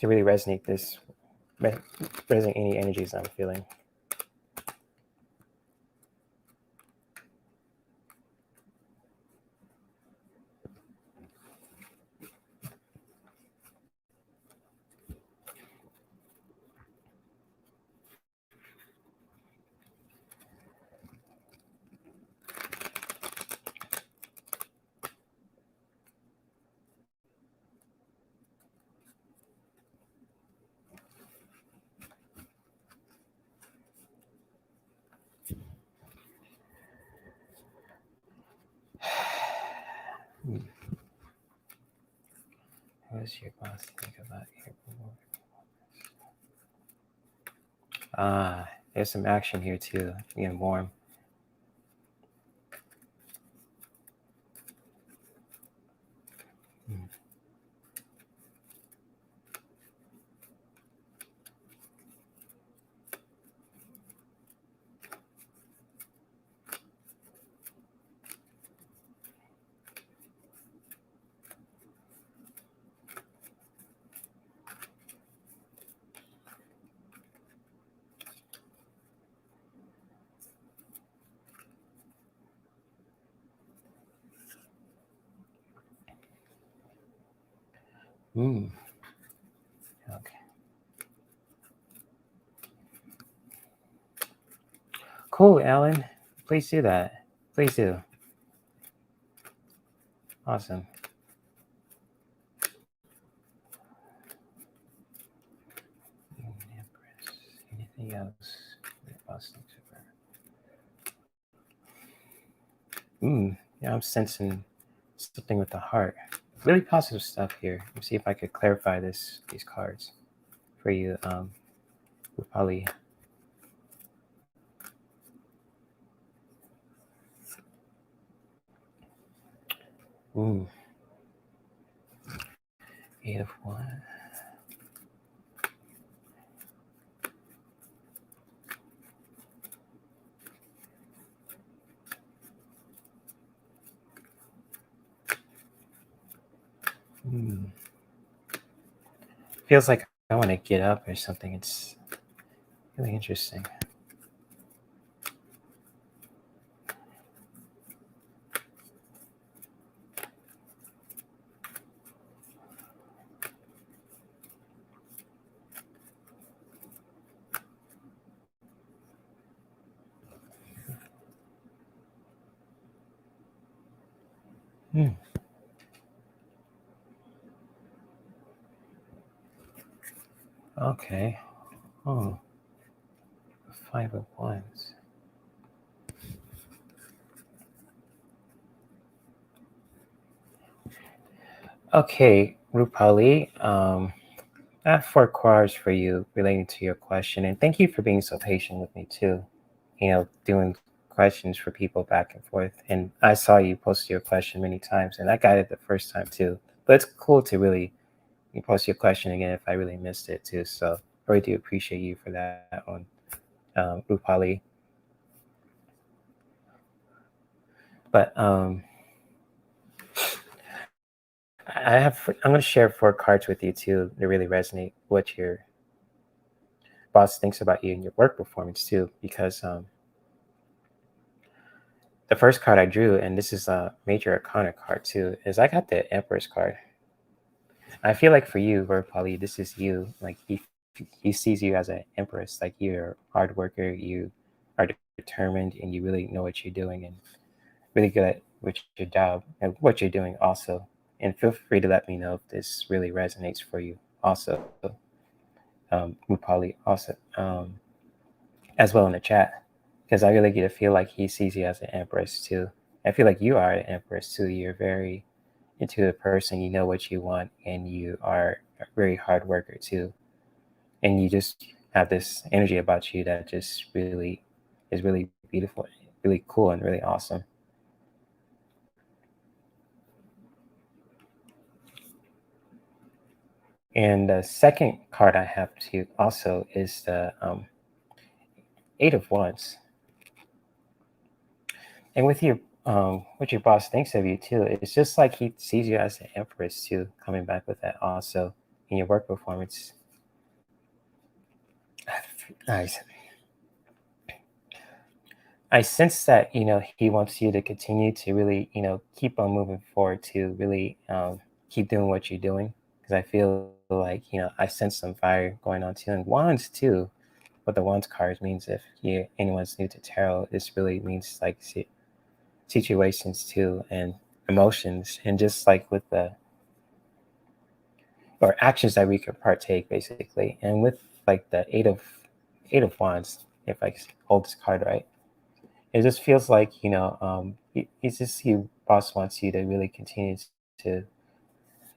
resonate resonate any energies I'm feeling. What does your boss think about your work? There's some action here too. Being warm. Mm. Mm. Okay. Cool, Alan. Please do that. Please do. Awesome. Anything else? Yeah, I'm sensing something with the heart. Really positive stuff here. Let me see if I could clarify these cards for you, Rupali. Ooh, 8 of 1. Feels like I want to get up or something. It's really interesting. Hmm. Okay. Oh, 5 of Wands. Okay, Rupali. I have 4 cards for you relating to your question, and thank you for being so patient with me too. Doing questions for people back and forth. And I saw you post your question many times, and I got it the first time too. But it's cool to really you post your question again if I really missed it too. So I really do appreciate you for that one, Rupali. But I'm going to share 4 cards with you too that really resonate what your boss thinks about you and your work performance too. Because the first card I drew, and this is a major arcana card too, is I got the Empress card. I feel like for you, Rupali, this is you. Like he sees you as an empress. Like you're a hard worker, you are determined, and you really know what you're doing, and really good at your job and what you're doing also. And feel free to let me know if this really resonates for you also, Rupali, also, as well in the chat, because I really get to feel like he sees you as an empress too. I feel like you are an empress too. You're very intuitive person. You know what you want, and you are a very hard worker too. And you just have this energy about you that just really is really beautiful, really cool, and really awesome. And the second card I have to also is the Eight of Wands. And with your what your boss thinks of you too, it's just like he sees you as an empress too, coming back with that also in your work performance. Nice. I sense that he wants you to continue to really keep on moving forward to really keep doing what you're doing, because I feel like I sense some fire going on too, and wands too. What the wands cards means, if anyone's new to tarot, this really means like situations too, and emotions, and just like with the or actions that we could partake basically. And with like the eight of wands, if I hold this card right, it just feels like it's just you boss wants you to really continue to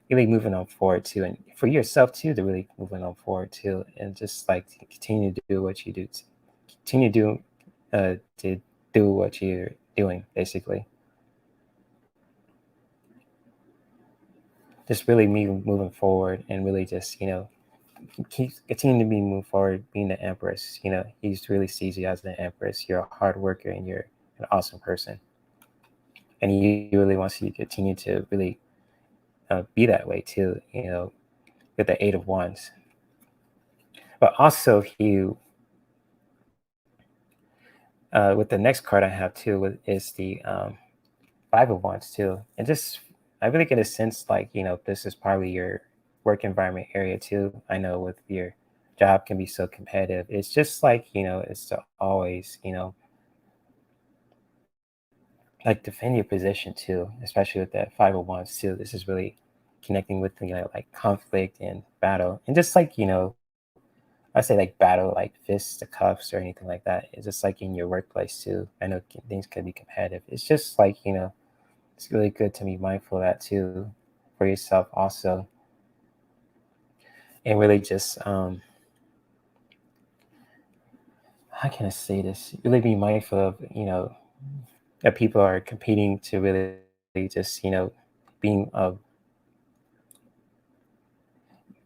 really moving on forward too, and for yourself too, to really moving on forward too, and just like to continue to do what you do, continue to do what you're doing basically. Just really moving forward, and really just keep continue to be move forward, being the empress. He just really sees you as the empress. You're a hard worker, and you're an awesome person, and he really wants you to continue to really be that way too. With the Eight of Wands, but also with the next card I have too is the Five of Wands too, and just I really get a sense like this is probably your work environment area too. I know with your job can be so competitive. It's just like it's to always like defend your position too, especially with that Five of Wands too. This is really connecting with like conflict and battle, and just like I say like battle, like fists to cuffs or anything like that. It's just like in your workplace too. I know things can be competitive. It's just like it's really good to be mindful of that too, for yourself also, and really just how can I say this? Really be mindful of that people are competing to really just being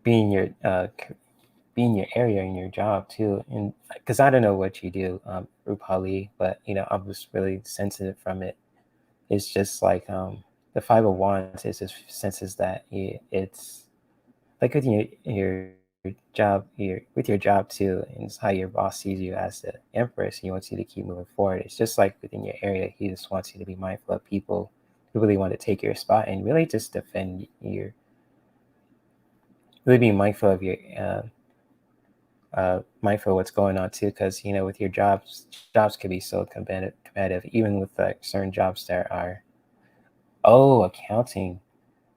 being your being your area in your job too, and because I don't know what you do, Rupali, but I was really sensitive from it. It's just like the Five of Wands is just senses that it's like with your job, with your job too, and it's how your boss sees you as the empress, and he wants you to keep moving forward. It's just like within your area, he just wants you to be mindful of people who really want to take your spot, and really just defend your, really be mindful of your mindful of what's going on too, because with your jobs can be so competitive, even with like certain jobs that are Oh, accounting.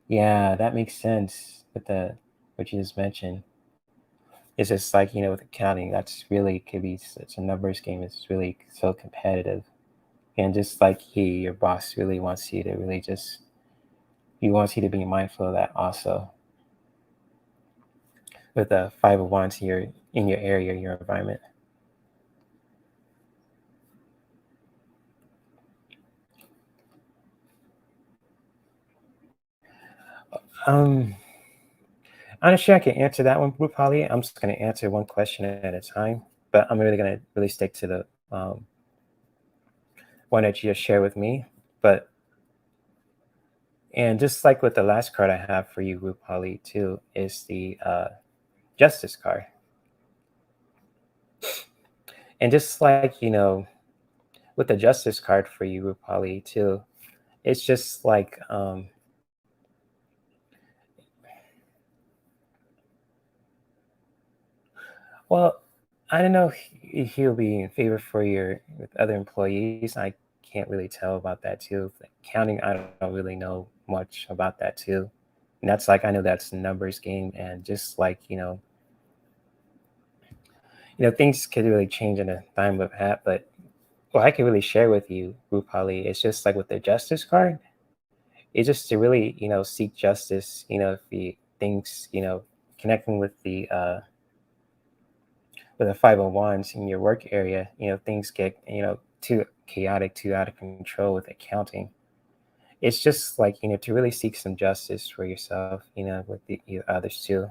Yeah, that makes sense with the what you just mentioned. It's just like, with accounting, that's really could be such a numbers game. It's really so competitive. And just like your boss really wants you to really just, he wants you to be mindful of that also with the 501s in your area, your environment. Um, Honestly, I can answer that one, Blue Polly. I'm just going to answer one question at a time, but I'm really going to really stick to the one that you just shared with me. But and just like with the last card I have for you, Blue Polly, too, is the Justice card. And just like with the Justice card for you, Blue Polly, too, it's just like well, I don't know if he'll be in favor for your with other employees. I can't really tell about that too. Counting, I don't really know much about that too. And that's like I know that's a numbers game, and just like things could really change in a dime of a hat. But what I can really share with you, Rupali, it's just like with the Justice card. It's just to really seek justice. If the things connecting with the 501s in your work area, things get, too chaotic, too out of control with accounting. It's just like, to really seek some justice for yourself, with the others too.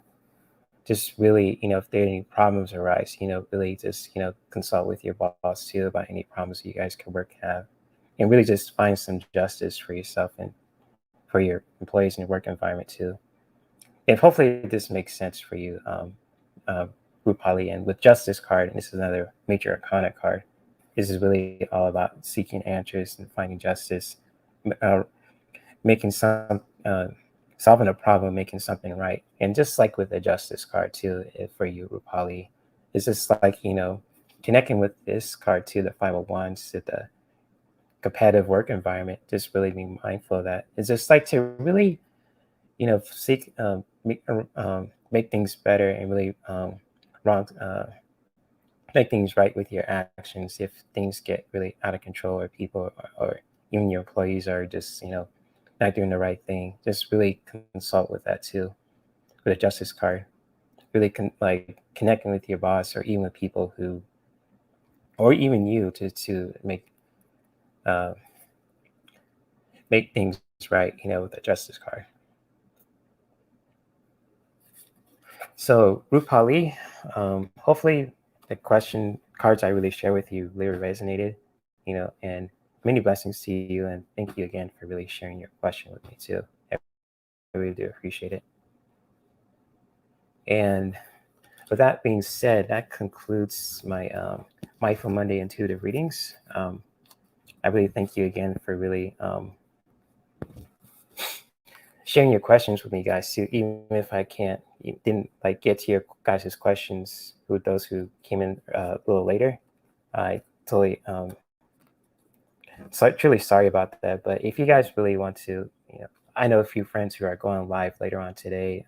Just really, if there any problems arise, really just, consult with your boss too about any problems you guys could work have. And really just find some justice for yourself and for your employees in your work environment too. And hopefully this makes sense for you, uh, Rupali. And with Justice card, and this is another major arcana card, this is really all about seeking answers and finding justice, uh, making solving a problem, making something right. And just like with the Justice card too, for you, Rupali, it's just like, connecting with this card too, the 501s, to the competitive work environment, just really being mindful of that. It's just like to really seek make things better and really wrong make things right with your actions if things get really out of control or people or even your employees are just not doing the right thing. Just really consult with that too with a justice card. Really like connecting with your boss or even with people who or even you to uh, make things right. With a justice card. So, Rupali, hopefully the question cards I really share with you really resonated, and many blessings to you. And thank you again for really sharing your question with me too. I really do appreciate it. And with that being said, that concludes my Mindful Monday intuitive readings. I really thank you again for really sharing your questions with me, guys. Too, even if I didn't like get to your guys' questions, with those who came in a little later. I totally so truly sorry about that. But if you guys really want to, I know a few friends who are going live later on today.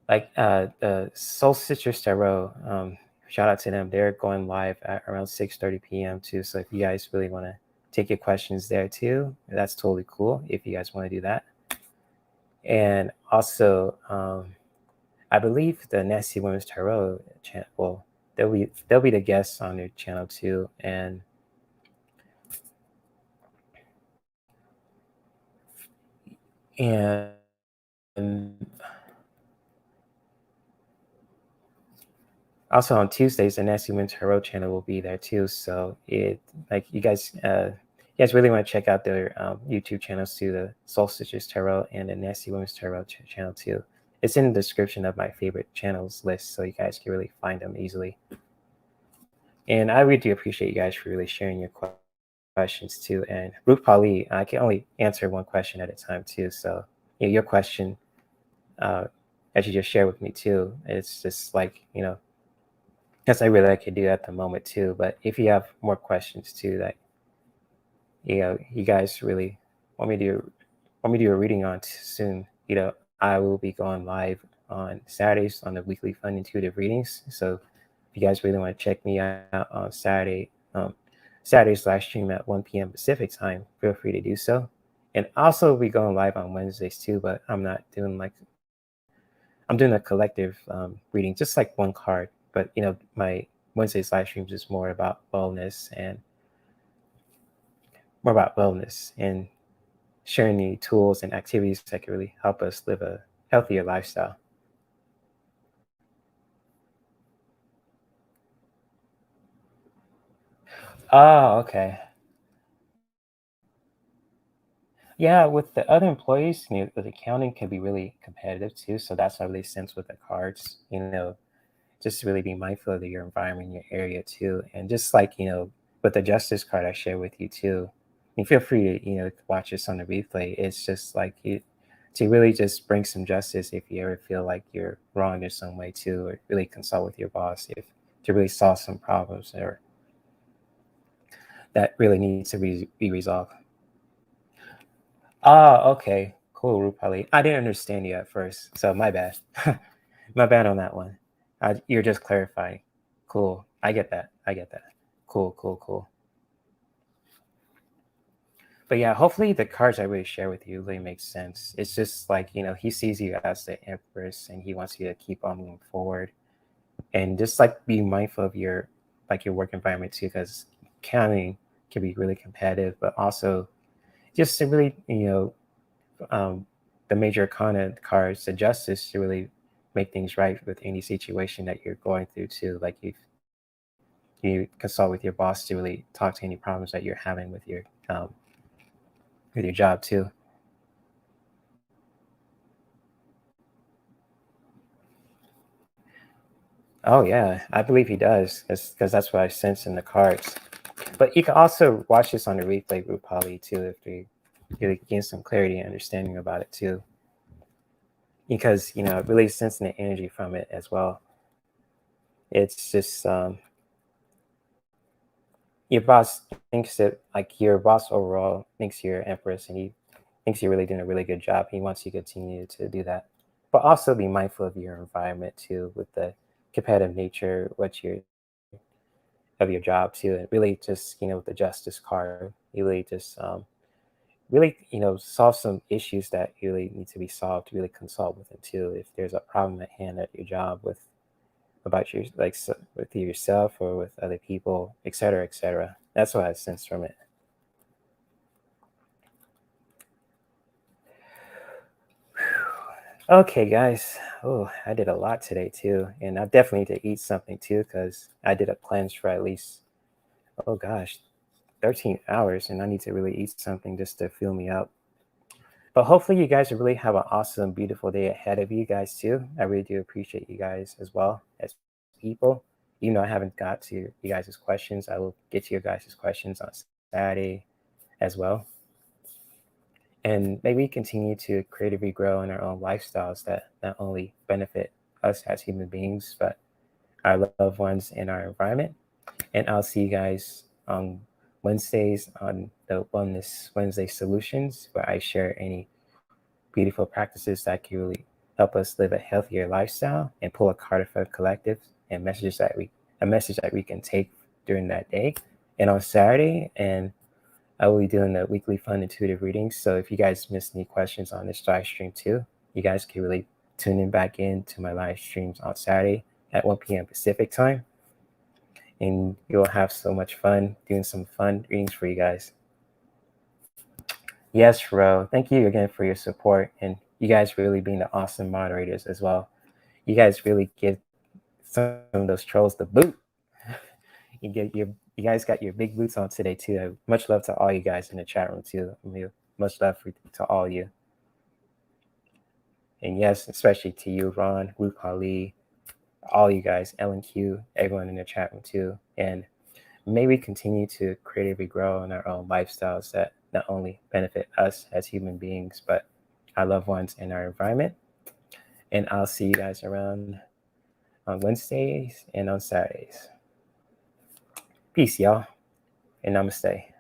Like the Soul Citrus Tarot. Shout out to them. They're going live at around 6:30 p.m. too. So if you guys really want to take your questions there too, that's totally cool. If you guys want to do that, and also I believe the Nasty Women's Tarot channel. Well, they'll be the guests on their channel too, and also on Tuesdays, the Nasty Women's Tarot channel will be there too. So like you guys really want to check out their YouTube channels too, the Solstices Tarot and the Nasty Women's Tarot channel too. It's in the description of my favorite channels list, so you guys can really find them easily. And I really do appreciate you guys for really sharing your questions too. And Ruth Pali, I can only answer one question at a time too. So your question uh, that you just shared with me too, it's just like That's I really I could do at the moment too. But if you have more questions too, that you guys really want me to do a reading on soon, I will be going live on Saturdays on the weekly Fun Intuitive readings. So if you guys really want to check me out on Saturdays live stream at 1 p.m. Pacific time, feel free to do so. And also we going live on Wednesdays too, but I'm doing a collective reading, just like one card. But my Wednesdays live streams is more about wellness and sharing the tools and activities that can really help us live a healthier lifestyle. Oh, okay. Yeah, with the other employees, with accounting can be really competitive too. So that's what I really sense with the cards. Just to really be mindful of your environment, your area too, and just like with the justice card I share with you too. And feel free to watch this on the replay. It's just like you to really just bring some justice if you ever feel like you're wrong in some way too, or really consult with your boss if to really solve some problems or that really needs to be resolved. Ah, okay. Cool, Rupali. I didn't understand you at first, so my bad. My bad on that one. You're just clarifying. Cool. I get that. I get that. Cool, cool, cool. But yeah, hopefully the cards I really share with you really makes sense. It's just like, he sees you as the empress and he wants you to keep on moving forward. And just like be mindful of your work environment too, because counting can be really competitive, but also just to really, um, the major arcana cards, the justice to really make things right with any situation that you're going through too. Like you consult with your boss to really talk to any problems that you're having um, with your job too. Oh yeah, I believe he does, because that's what I sense in the cards. But you can also watch this on the replay group, Polly, too, if you really gain some clarity and understanding about it too, because really sensing the energy from it as well. It's just your boss thinks that like your boss overall thinks you're empress, and he thinks you're really doing a really good job. He wants you to continue to do that, but also be mindful of your environment too, with the competitive nature, what you're of your job too, and really just with the justice card, you really just really solve some issues that really need to be solved. Really consult with them too if there's a problem at hand at your job with about your with yourself or with other people, etc., etc. That's what I sense from it. Okay, guys. Oh, I did a lot today too, and I definitely need to eat something too because I did a cleanse for at least, oh gosh, 13 hours, and I need to really eat something just to fill me up. But hopefully, you guys really have an awesome, beautiful day ahead of you guys too. I really do appreciate you guys as well as people. Even though I haven't got to you guys' questions, I will get to your guys' questions on Saturday as well. And maybe we continue to creatively grow in our own lifestyles that not only benefit us as human beings, but our loved ones and our environment. And I'll see you guys on Wednesdays on the Wellness Wednesday Solutions, where I share any beautiful practices that can really help us live a healthier lifestyle and pull a card for collective and a message that we can take during that day. And on Saturday, and I will be doing the weekly fun intuitive readings. So if you guys missed any questions on this live stream too, you guys can really tune in back in to my live streams on Saturday at 1 p.m. Pacific time. And you'll have so much fun doing some fun readings for you guys. Yes, Ro. Thank you again for your support and you guys really being the awesome moderators as well. You guys really give some of those trolls the boot. You guys got your big boots on today too. Much love to all you guys in the chat room too. Much love to all you. And yes, especially to you, Ron, Ruth Ali, all you guys, Ellen Q, everyone in the chat room too. And may we continue to creatively grow in our own lifestyles that not only benefit us as human beings, but our loved ones and our environment. And I'll see you guys around on Wednesdays and on Saturdays. Peace, y'all, and namaste.